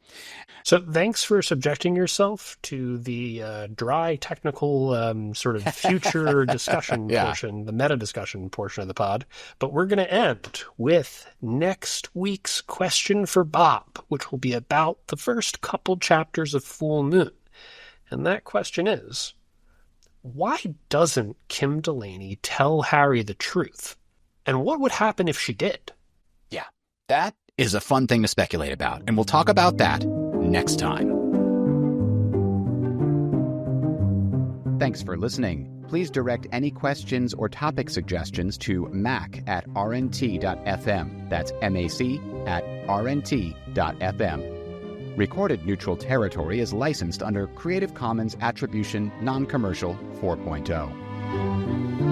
So thanks for subjecting yourself to the dry, technical sort of future discussion portion, the meta discussion portion of the pod. But we're going to end with next week's question for Bob, which will be about the first couple chapters of Full Moon. And that question is, why doesn't Kim Delaney tell Harry the truth? And what would happen if she did? Yeah, that is a fun thing to speculate about, and we'll talk about that next time. Thanks for listening. Please direct any questions or topic suggestions to mac@rnt.fm. That's MAC@rnt.fm. Recorded Neutral Territory is licensed under Creative Commons Attribution Non-Commercial 4.0.